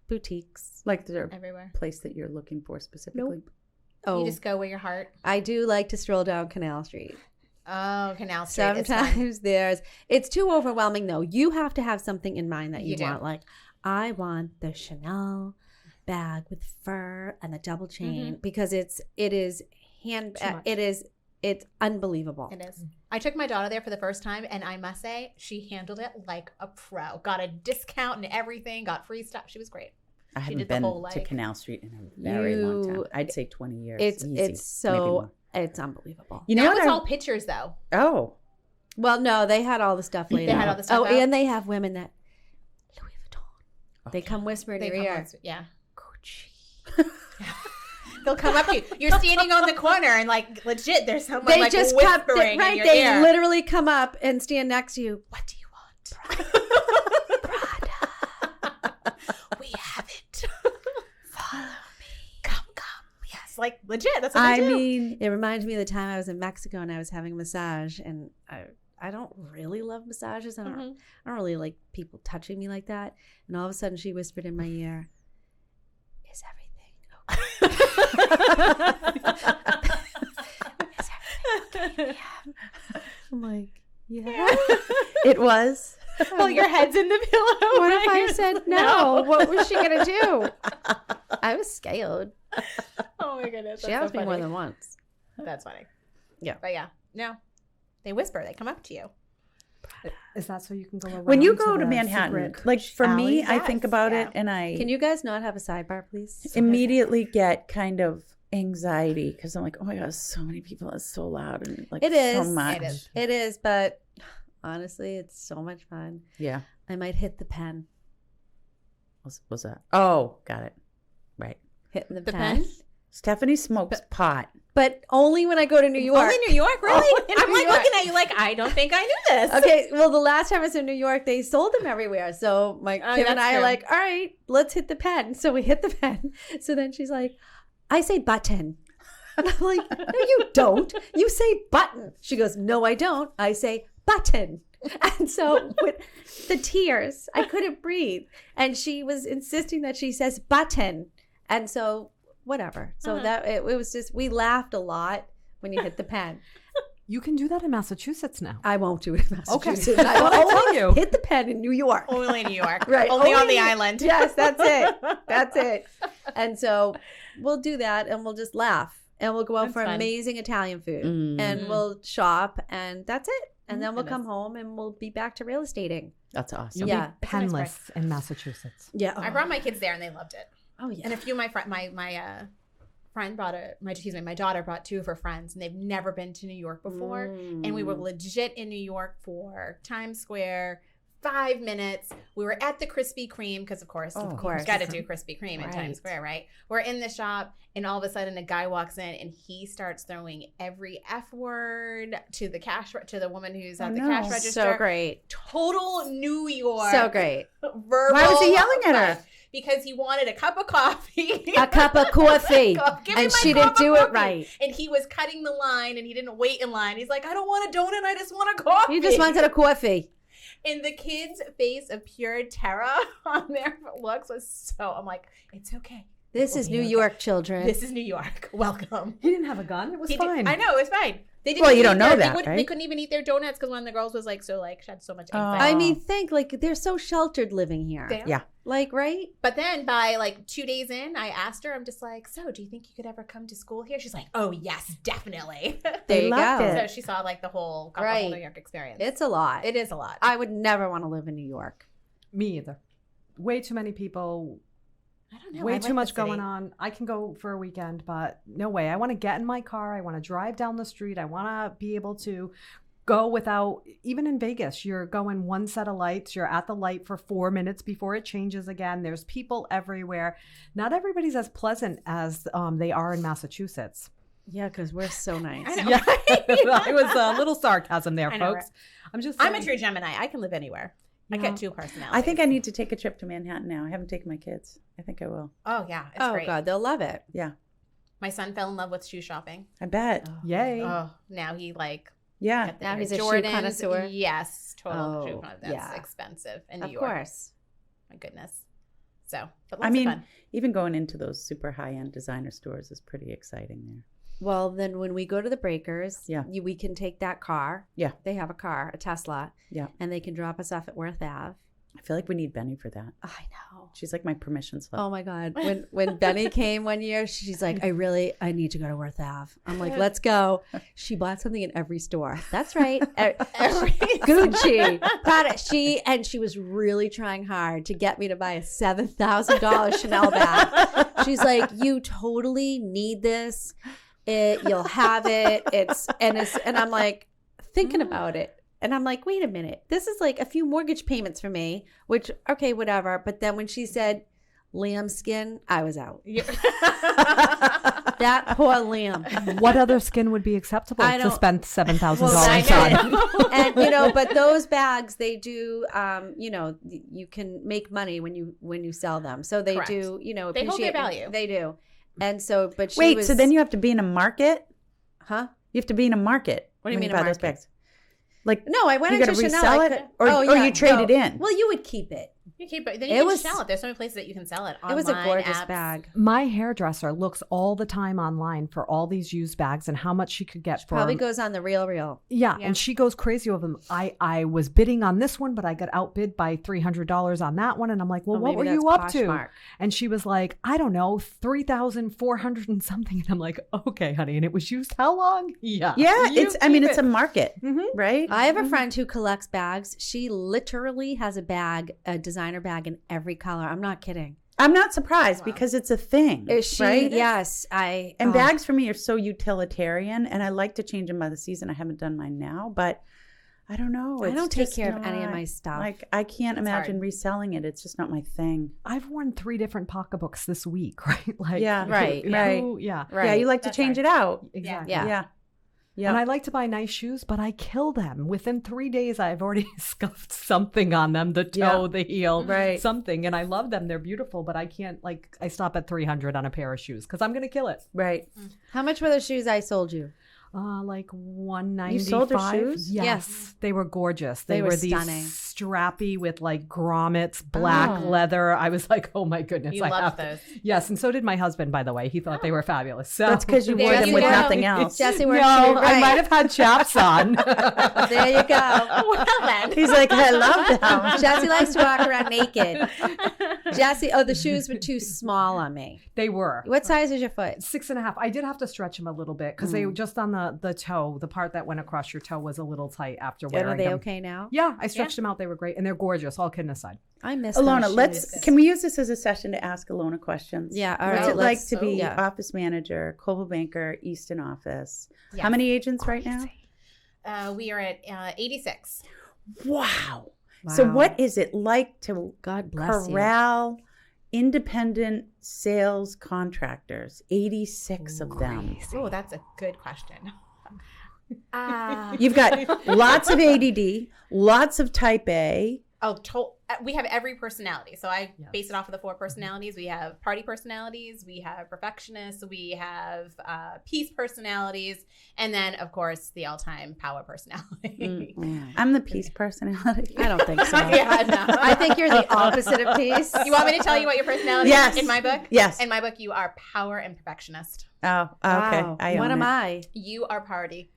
boutiques. Like the Everywhere. place that you're looking for specifically? Oh, You just go where your heart. I do like to stroll down Canal Street. Oh, Canal Street. It's fun. Sometimes it's too overwhelming though. You have to have something in mind that you, You do. want. Like, I want the Chanel bag with fur and the double chain because it is Too much. it's unbelievable. It is. I took my daughter there for the first time, and I must say, she handled it like a pro. Got a discount and everything. Got free stuff. She was great. I She haven't did the been whole, to like- Canal Street in a very long time. You- I'd say 20 years. It's easy, maybe so more. it's unbelievable. You know Now what? it's I- all pictures, though. Oh, Well, no, they had all the stuff laid They out. had all the stuff Oh, out? and they have women that Louis Vuitton. They come whisper in They your come ear. up- yeah. Gucci. They'll come up to you. You're standing on the corner, and like legit, there's someone They like just whispering kept it in right. your They ear. literally come up and stand next to you. What do you want? Prada. We have it. Follow me. Come. Yes, like legit. That's what I they do. mean, It reminds me of the time I was in Mexico and I was having a massage, and I don't really love massages. I don't really like people touching me like that. And all of a sudden, she whispered in my ear, "Is everything okay? Is everything okay? Yeah." I'm like, yeah. it was. Well, your head's in the pillow. What if I right? said no? What was she gonna do? I was scared. Oh my goodness. She asked me more than once. That's funny. Yeah. But yeah, no. They whisper. They come up to you. Is that so you can go around? When you go to the Manhattan, secret like for me, alleys? I think about yeah. it and I Can you guys not have a sidebar, please? immediately get kind of anxiety because I'm like, oh my God, so many people. It's so loud and like It is. so much. It is. It is, but honestly, it's so much fun. Yeah. I might hit the pen. What's that? Oh, got it. Right. Hitting the The pen. pen? Stephanie smokes pot. But only when I go to New York. Only New York, really? Only I'm New like York. looking at you like I don't think I knew this. Okay, well, the last time I was in New York, they sold them everywhere. So my Oh, Kim and that's I are true. like, all right, let's hit the pen. So we hit the pen. So then she's like, I say button. And I'm like, no, you don't. You say button. She goes, no, I don't. I say button. And so with the tears, I couldn't breathe. And she was insisting that she says button. And so whatever. So that it was just, we laughed a lot when you hit the pen. You can do that in Massachusetts now. I won't do it in Massachusetts. Okay. I will I'll tell only you. hit the pen in New York. Only New York. Right. Only on the island. Yes, that's it. That's it. And so we'll do that and we'll just laugh. And we'll go out That's for fun. amazing Italian food. Mm. And we'll shop and that's it. And then we'll goodness. come home and we'll be back to real estating. That's awesome. You'll Yeah. be It's a nice penless in Massachusetts. Yeah. I brought my kids there and they loved it. Oh yeah. And a few of my friend brought my daughter brought two of her friends and they've never been to New York before. And we were legit in New York for Times Square, 5 minutes. We were at the Krispy Kreme because of course, Of course. got to do Krispy Kreme in Right. Times Square, right? We're in the shop and all of a sudden a guy walks in and he starts throwing every F word to the woman who's at the no. cash register. So great. Total New York. So great. Verbal Why was he yelling at her? fun. Because he wanted a cup of coffee. A cup of coffee. Give me And my she cup didn't of do it coffee. right. And he was cutting the line and he didn't wait in line. He's like, I don't want a donut. I just want a coffee. You just wanted a coffee. And the kid's face of pure terror on their looks was so, I'm like, it's okay. This is New York, children. This is New York. Welcome. He didn't have a gun. It was fine. I know, it was fine. They didn't Well, you eat don't know their- that, right? They couldn't even eat their donuts because one of the girls was like, she had so much anxiety. I mean, think like they're so sheltered living here. They are. Yeah. Like, right? But then by like 2 days in, I asked her, I'm just like, so do you think you could ever come to school here? She's like, oh, yes, definitely. There you loved go. it. So she saw like the whole Right. New York experience. It's a lot. It is a lot. I would never want to live in New York. Me either. Way too many people. I don't know. Way I too like much the city. going on. I can go for a weekend, but no way. I want to get in my car. I want to drive down the street. I want to be able to go without, even in Vegas, you're going one set of lights. You're at the light for 4 minutes before it changes again. There's people everywhere. Not everybody's as pleasant as they are in Massachusetts. Yeah, because we're so nice. I know. Yeah, I was a little sarcasm there, I know, folks. I'm just I'm a saying- true Gemini. I can live anywhere. I Yeah. got 2 personalities. I think I need to take a trip to Manhattan now. I haven't taken my kids. I think I will. Oh, yeah. It's Oh, great. God, they'll love it. Yeah, My son fell in love with shoe shopping. I bet. Yay. Oh, now he like Yeah. got the Now he's a shoe Jordans. connoisseur? Yes, total Oh, shoe connoisseur. That's yeah. expensive in New Of York. course. My goodness. So, but I lots mean, of fun. even going into those super high-end designer stores is pretty exciting there. Well, then when we go to the Breakers, Yeah. we can take that car. Yeah. They have a car, a Tesla. Yeah. And they can drop us off at Worth Ave. I feel like we need Benny for that. I know. She's like my permission slip. Oh my God. When Benny came one year, she's like, I need to go to Worth Ave. I'm like, let's go. She bought something in every store. That's right. Gucci, Prada. She was really trying hard to get me to buy a $7,000 Chanel bag. She's like, you totally need this. You'll have it. And I'm like thinking about it. And I'm like, wait a minute. This is like a few mortgage payments for me, which, okay, whatever. But then when she said lambskin, I was out. That poor lamb. What other skin would be acceptable I to don't- spend $7,000 I on? know. And but those bags, they do, you can make money when you sell them. So they Correct. do, They hold their appreciate value. They do. And so, but she Wait, was, so then you have to be in a market? huh? You have to be in a market. What do you when mean a buy those market? bags? Like, No, I went you into gotta Chanel. resell I it? could- Or you trade it in? Well, you would keep it. You keep it. Then It you can was- sell it. There's so many places that you can sell it. It was a Online, gorgeous apps. bag. My hairdresser looks all the time online for all these used bags and how much she could get for Probably them. goes on the real. Yeah, Yeah. and she goes crazy over them. I was bidding on this one, but I got outbid by $300 on that one, and I'm like, well, Oh, what maybe were that's you up to? Poshmark. And she was like, I don't know, 3,400 and something. And I'm like, okay, honey. And it was used how long? Yeah, yeah, You I mean, keep it's it. a market, Mhm. right? I have a friend who collects bags. She literally has a designer bag in every color. I'm not kidding. I'm not surprised Wow. because it's a thing, Is she? right? Yes. And bags for me are so utilitarian, and I like to change them by the season. I haven't done mine now, but I don't know. I It's don't take just care of any of not- my stuff. Like, I can't It's imagine hard. reselling it. It's just not my thing. I've worn 3 different pocketbooks this week, right? Like, Yeah. Right. Yeah, Right. Yeah, you like to That's change hard. it out. exactly. Yeah. Yeah. And I like to buy nice shoes, but I kill them. Within 3 days, I've already scuffed something on them, the toe, Yeah. the heel, Right. something. And I love them. They're beautiful, but I can't, I stop at 300 on a pair of shoes because I'm going to kill it. Right. How much were the shoes I sold you? Like 195. You sold her shoes? Yes. Yes. They were gorgeous. They were these stunning. strappy with like grommets, black Oh. leather. I was like, oh my goodness. You I loved have to- those. Yes. And so did my husband, by the way. He thought they were fabulous. So That's because you There wore them you with go. nothing else. Jesse, no, we're I right. might have had chaps on. There you go. Well then. He's like, I love them. Jesse likes to walk around naked. Jesse, the shoes were too small on me. They were. What size is your foot? 6.5. I did have to stretch them a little bit because they were just on the toe. The part that went across your toe was a little tight after And wearing are they them. okay now? Yeah, I stretched them out. They were great, and they're gorgeous. All kidding aside. I miss Alona, those shoes. can we use this as a session to ask Alona questions? Yeah, all What's right, it like let's- to be yeah. office manager, Coldwell Banker, Easton office? Yes. How many agents right now? We are at 86. Wow. So Wow. what is it like to God bless you. corral independent sales contractors? 86 of them. Oh, that's a good question. You've got lots of ADD, lots of type A. Oh, we have every personality. So I Yes. base it off of the 4 personalities. We have party personalities, we have perfectionists, we have peace personalities, and then of course the all-time power personality. I'm the peace personality. I don't think so. Yeah, no. I think you're the opposite of peace. You want me to tell you what your personality Yes. is in my book? Yes. In my book, you are power and perfectionist. Oh, okay. Wow. I What own am it. I? You are party.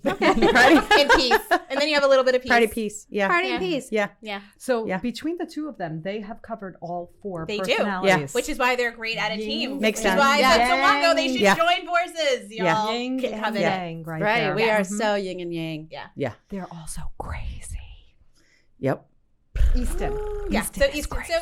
Party. And peace. And then you have a little bit of peace. Party peace. Yeah. Party Yeah. and peace. Yeah. Yeah. So Yeah. between the two of them, they have covered all 4 They do. personalities. Which is why they're great at a team. Makes Which sense. is why I said so long ago they should Yeah. join forces. Y'all yin can and covet it. yang right Right. there. We are Mhm. so yin and yang. Yeah. They're also crazy. Yep. Easton. Yeah. So is Easton, crazy. so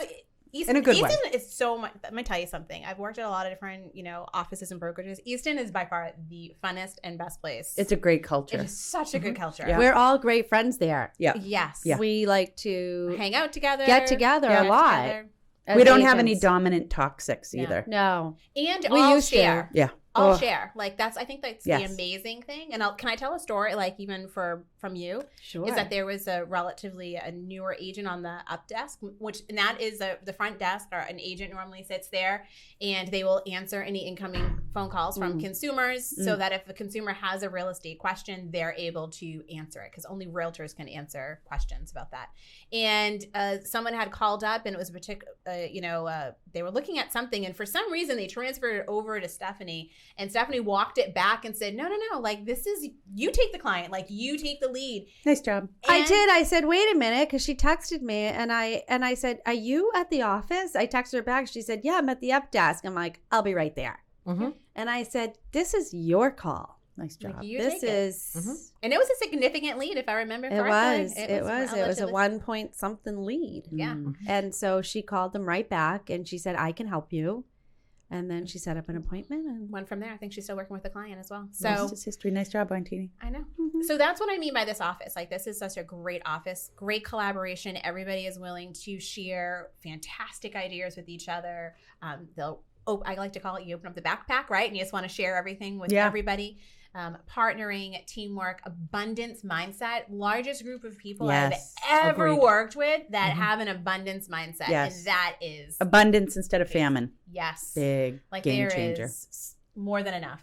Easton, In a good way. Easton is so much. Let me tell you something. I've worked at a lot of different, offices and brokerages. Easton is by far the funnest and best place. It's a great It culture. is such a good culture. Yeah. We're all great friends there. Yeah. Yes. Yeah. We like to Hang out together. get together get a lot. together. as We don't have any agents. dominant toxics No. either. No. And We all used to. share. Yeah. All Oh. share. Like I think that's the Yes. amazing thing. And can I tell a story, like even from you? Sure. Is that there was a relatively newer agent on the up desk, and that is the front desk, or an agent normally sits there, and they will answer any incoming phone calls from consumers, so that if a consumer has a real estate question, they're able to answer it, because only realtors can answer questions about that. And someone had called up, and it was a particular, they were looking at something, and for some reason they transferred it over to Stephanie, and Stephanie walked it back and said, no, like this is, you take the client, like you take the lead. Nice job. I And- did. I said, wait a minute, because she texted me, and I said, are you at the office? I texted her back. She said, yeah, I'm at the up desk. I'm like, I'll be right there. Mhm. And I said, this is your call. Nice job. Like you This take it. is. And it was a significant lead, if I remember It correctly. was. It was a relatively- 1 point something lead. Yeah. Mm. And so she called them right back, and she said, I can help you. And then she set up an appointment, and Went from there. I think she's still working with the client as well. So So it's just history. Nice job, Weinstein. I know. So that's what I mean by this office. Like, this is such a great office, great collaboration. Everybody is willing to share fantastic ideas with each other. I like to call it, you open up the backpack, right? And you just want to share everything with Yeah. everybody. Partnering, teamwork, abundance mindset. Largest group of people Yes. I've ever Agreed. worked with that have an abundance mindset. Yes. And that is, Abundance instead of famine. yes. Big Like game there changer. is more than enough.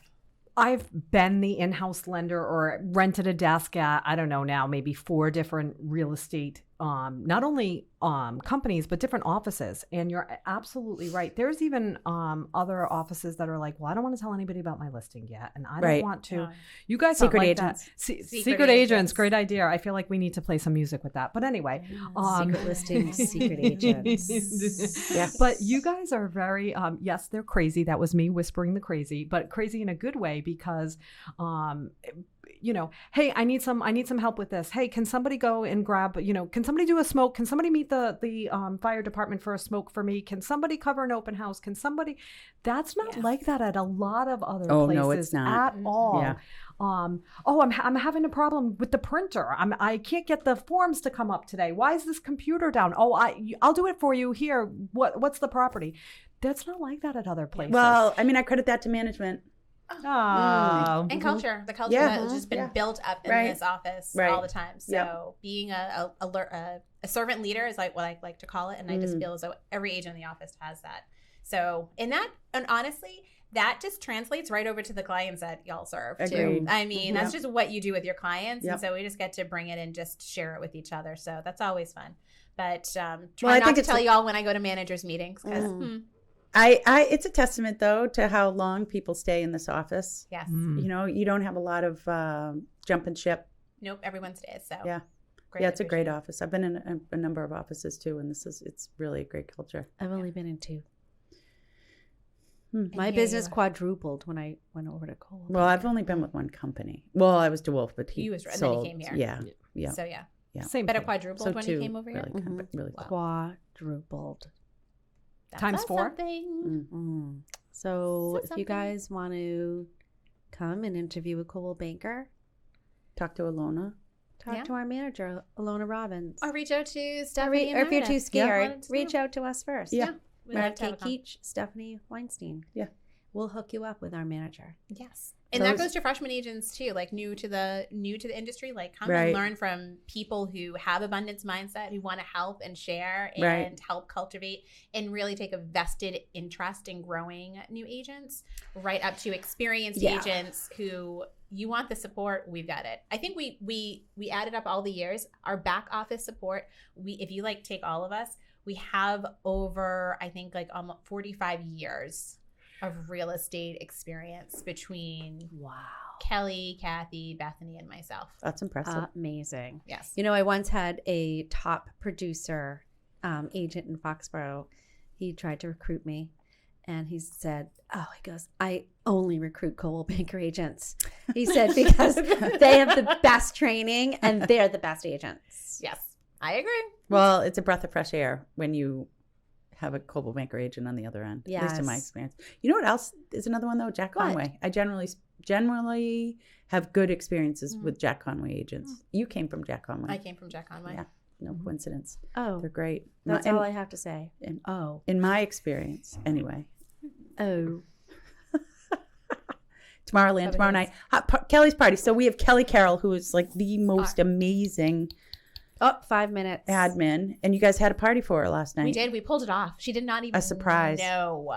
I've been the in-house lender or rented a desk at, I don't know now, maybe 4 different real estate, not only companies, but different offices. And you're absolutely right. There's even other offices that are like, well, I don't want to tell anybody about my listing yet. And I don't Right. want to. No. You guys Secret aren't like agents. that. Secret Secret agents. agents. Great idea. I feel like we need to play some music with that. But anyway. secret listings, secret agents. Yes. But you guys are very, yes, they're crazy. That was me whispering the crazy, but crazy in a good way because, hey, I need some help with this. Hey, can somebody go and grab, can somebody do a smoke? Can somebody meet the fire department for a smoke for me? Can somebody cover an open house? That's not like that at a lot of other Oh, places no, it's not. at all. Yeah. I'm having a problem with the printer. I can't get the forms to come up today. Why is this computer down? Oh, I'll do it for you here. What's the property? That's not like that at other places. Well, I mean, I credit that to management. Oh. And culture, the culture Yeah. that has just been Yeah. built up in Right. this office Right. all the time. So Yep. being a servant leader is like what I like to call it, and I just feel as though every agent in the office has that. So and honestly, that just translates right over to the clients that y'all serve too. Agreed. I mean, that's Yep. just what you do with your clients, Yep. and so we just get to bring it and just share it with each other. So that's always fun. But try Well, I not think to it's tell a- y'all when I go to managers meetings because It's a testament though to how long people stay in this office. yes, You don't have a lot of jumping ship. nope, everyone stays. So Yeah. greatly Yeah, it's a great appreciated. office. I've been in a number of offices too, and it's really a great culture. I've only been in 2. Hmm. My here business you are. quadrupled when I went over to Cole. Well, I've only been with one company. Well, I was DeWolf, but he He was- and then he sold. came here. Yeah. So yeah, Yeah. Same but a thing. quadrupled So when two, he came over here. really, really. Quadrupled. That's Times 4? something. Mm. So Is if that you something? guys want to come and interview a Coldwell Banker, Talk to Ilona. talk Yeah. to our manager, Ilona Robbins. Or reach out to Or, Stephanie. or if you're too Wanted scared, to reach know. out to us first. Yeah. We'd love Meredith to have a con- Keach, Stephanie Weinstein. we'll hook you up with our manager. Yes. And that goes to freshman agents too, like new to the industry, like come and learn from people who have abundance mindset, who want to help and share and help cultivate and really take a vested interest in growing new agents, right up to experienced agents who you want the support, we've got it. I think we added up all the years, our back office support, if you like take all of us, we have over, I think like almost 45 years of real estate experience between Kelly, Kathy, Bethany, and myself. That's impressive. Amazing. Yes. You know, I once had a top producer agent in Foxborough. He tried to recruit me, and he said, he goes, I only recruit Coldwell Banker agents. He said, because they have the best training and they're the best agents. Yes, I agree. Well, it's a breath of fresh air when you have a Coldwell Banker agent on the other end, at least in my experience. You know what else is another one, though? Jack Conway. I generally have good experiences with Jack Conway agents. You came from Jack Conway. I came from Jack Conway. Yeah, no coincidence. Oh. They're great. That's all I have to say. In my experience, anyway. Oh. Tomorrow night. Kelly's party. So we have Kelly Carroll, who is like the most amazing 5 minutes. admin. And you guys had a party for her last night. We did. We pulled it off. She did not even a surprise. know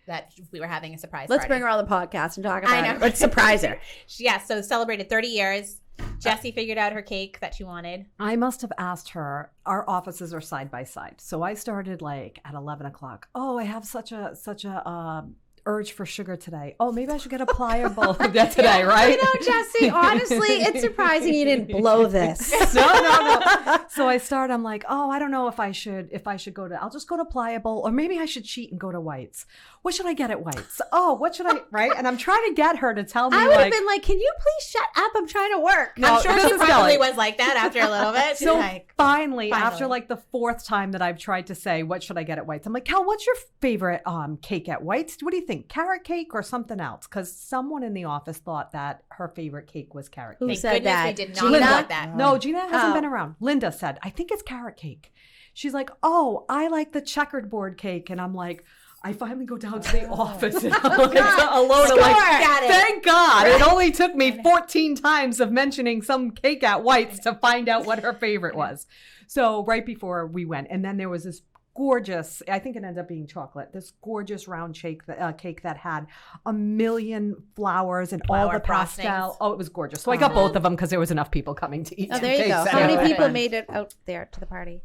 that we were having a surprise Let's party. bring her on the podcast and talk about it. Let's surprise her. So celebrated 30 years. Jessie figured out her cake that she wanted. I must have asked her, our offices are side by side. So I started like at 11 o'clock. Oh, I have such a urge for sugar today. Oh, maybe I should get a pliable today, right? You know, Jessie, honestly, it's surprising you didn't blow this. No. So I start, I'm like, I don't know if I should go to, I'll just go to pliable, or maybe I should cheat and go to White's. What should I get at White's? What should I, right? And I'm trying to get her to tell me. I would have been like, can you please shut up? I'm trying to work. I'm sure she probably was like that after a little bit. She's So like, finally, after like the fourth time that I've tried to say, what should I get at White's? I'm like, Cal, what's your favorite cake at White's? What do you think? Carrot cake or something else? Because someone in the office thought that her favorite cake was carrot cake. Who said that? We did not know that. No, Gina hasn't been around. Linda said, I think it's carrot cake. She's like, I like the checkered board cake. And I'm like, I finally go down to the office and I'm like alone. I'm like, thank God. It only took me 14 times of mentioning some cake at White's to find out what her favorite was. So right before we went, and then there was this gorgeous, I think it ended up being chocolate, this gorgeous round cake that had a million flowers and all the pastel. frostings. Oh, it was gorgeous. So I got both of them because there was enough people coming to eat. Oh, there you go. cakes. How many Anyway. people made it out there to the party?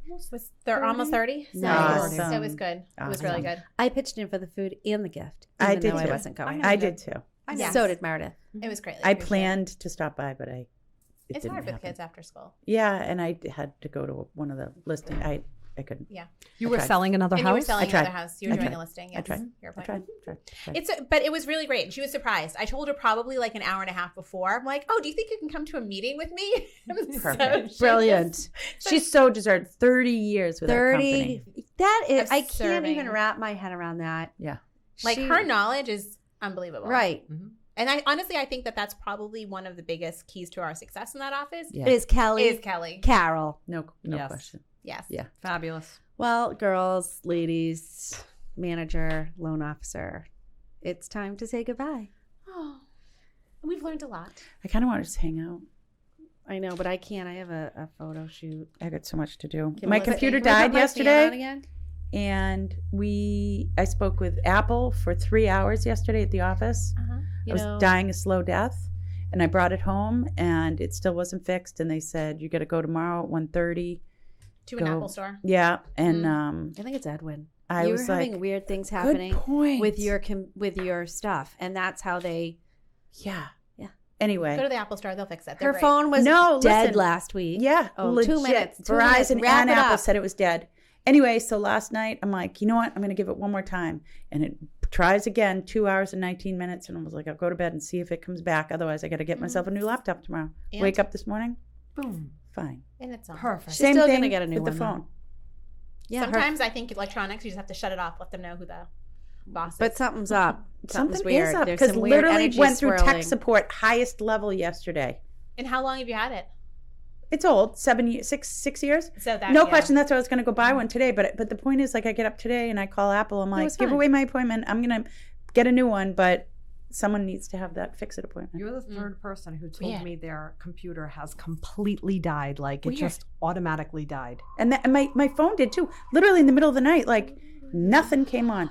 They're almost 30. So Nice. it was good. It was really good. I pitched in for the food and the gift. I Even did though I too. wasn't going. I did too. Yes. So did Meredith. It was great. I planned to stop by, but it It's didn't hard with happen. kids after school. Yeah, and I had to go to one of the listings. I couldn't. Yeah. You I were tried. selling another And you were house? selling I tried. another house. You were I doing tried. a listing. I Yes. tried. Your I point. tried. But it was really great. She was surprised. I told her probably like an hour and a half before. I'm like, do you think you can come to a meeting with me? Perfect. Brilliant. She's so deserved. 30 years with our 30. company. That is, Of I can't serving. even wrap my head around that. Yeah. Like She- her knowledge is unbelievable. Right. And I honestly, I think that that's probably one of the biggest keys to our success in that office. Yeah. It is Kelly. Is Kelly. Carol. No Yes. question. Yes. Yeah. Fabulous. Well, girls, ladies, manager, loan officer, it's time to say goodbye. Oh, we've learned a lot. I kind of want to just hang out. I know, but I can't. I have a photo shoot. I got so much to do. Can My Melissa- computer can we put died my fan on yesterday, again? and I spoke with Apple for 3 hours yesterday at the office. I was dying a slow death, and I brought it home, and it still wasn't fixed. And they said, you got to go tomorrow at 1:30. To an Apple store. Yeah, and I think it's Edwin. I you was were having like, weird things happening good point. with your stuff, and that's how they. Yeah. Yeah. Anyway. Go to the Apple store. They'll fix it. They're Her great. phone was No, dead listen. last week. Yeah, Oh, legit. 2 minutes. 2 Verizon minutes. Wrap and it Apple up. said it was dead. Anyway, so last night I'm like, you know what? I'm going to give it one more time. And it tries again, 2 hours and 19 minutes. And I was like, I'll go to bed and see if it comes back. Otherwise, I got to get myself a new laptop tomorrow. And- Wake up this morning, Boom. fine. And it's on. Perfect. She's Same still thing gonna get a new with the one, though. phone. Yeah, Sometimes I think electronics, you just have to shut it off. Let them know who the boss is. but something's up. Something's Something weird. is up There's because some weird literally energy went through swirling. tech support highest level yesterday. And how long have you had it? It's old, 6 years. So that No yeah. question. That's why I was going to go buy one today. But the point is, like, I get up today and I call Apple. I'm like, was give fine. away my appointment. I'm going to get a new one, but someone needs to have that fix-it appointment. You're the third person who told Weird. me their computer has completely died. Like it Weird. just automatically died. And my phone did too. Literally in the middle of the night, like nothing came on.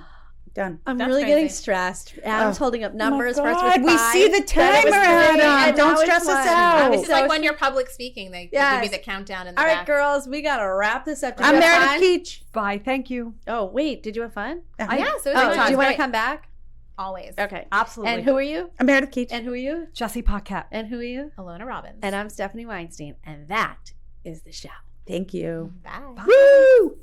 Done. I'm That's really crazy. getting stressed. Adam's holding up numbers. Oh my First God, was we 5, see the then it was timer, 3, Adam. and Don't now it's stress us 1. out. This is So like when you're public speaking. They give Yes. you the countdown in the All back. right, girls, we got to wrap this up. Did I'm you have Meredith fun? Keach. Bye. Thank you. Oh, wait. Did you have fun? Yeah, so it was Oh, fun. do you want to Great. come back? Always. Okay. Absolutely. And who are you? I'm Meredith Keach. And who are you? Jesse Paquette. And who are you? Ilona Robbins. And I'm Stephanie Weinstein. And that is the show. Thank you. Bye. Woo!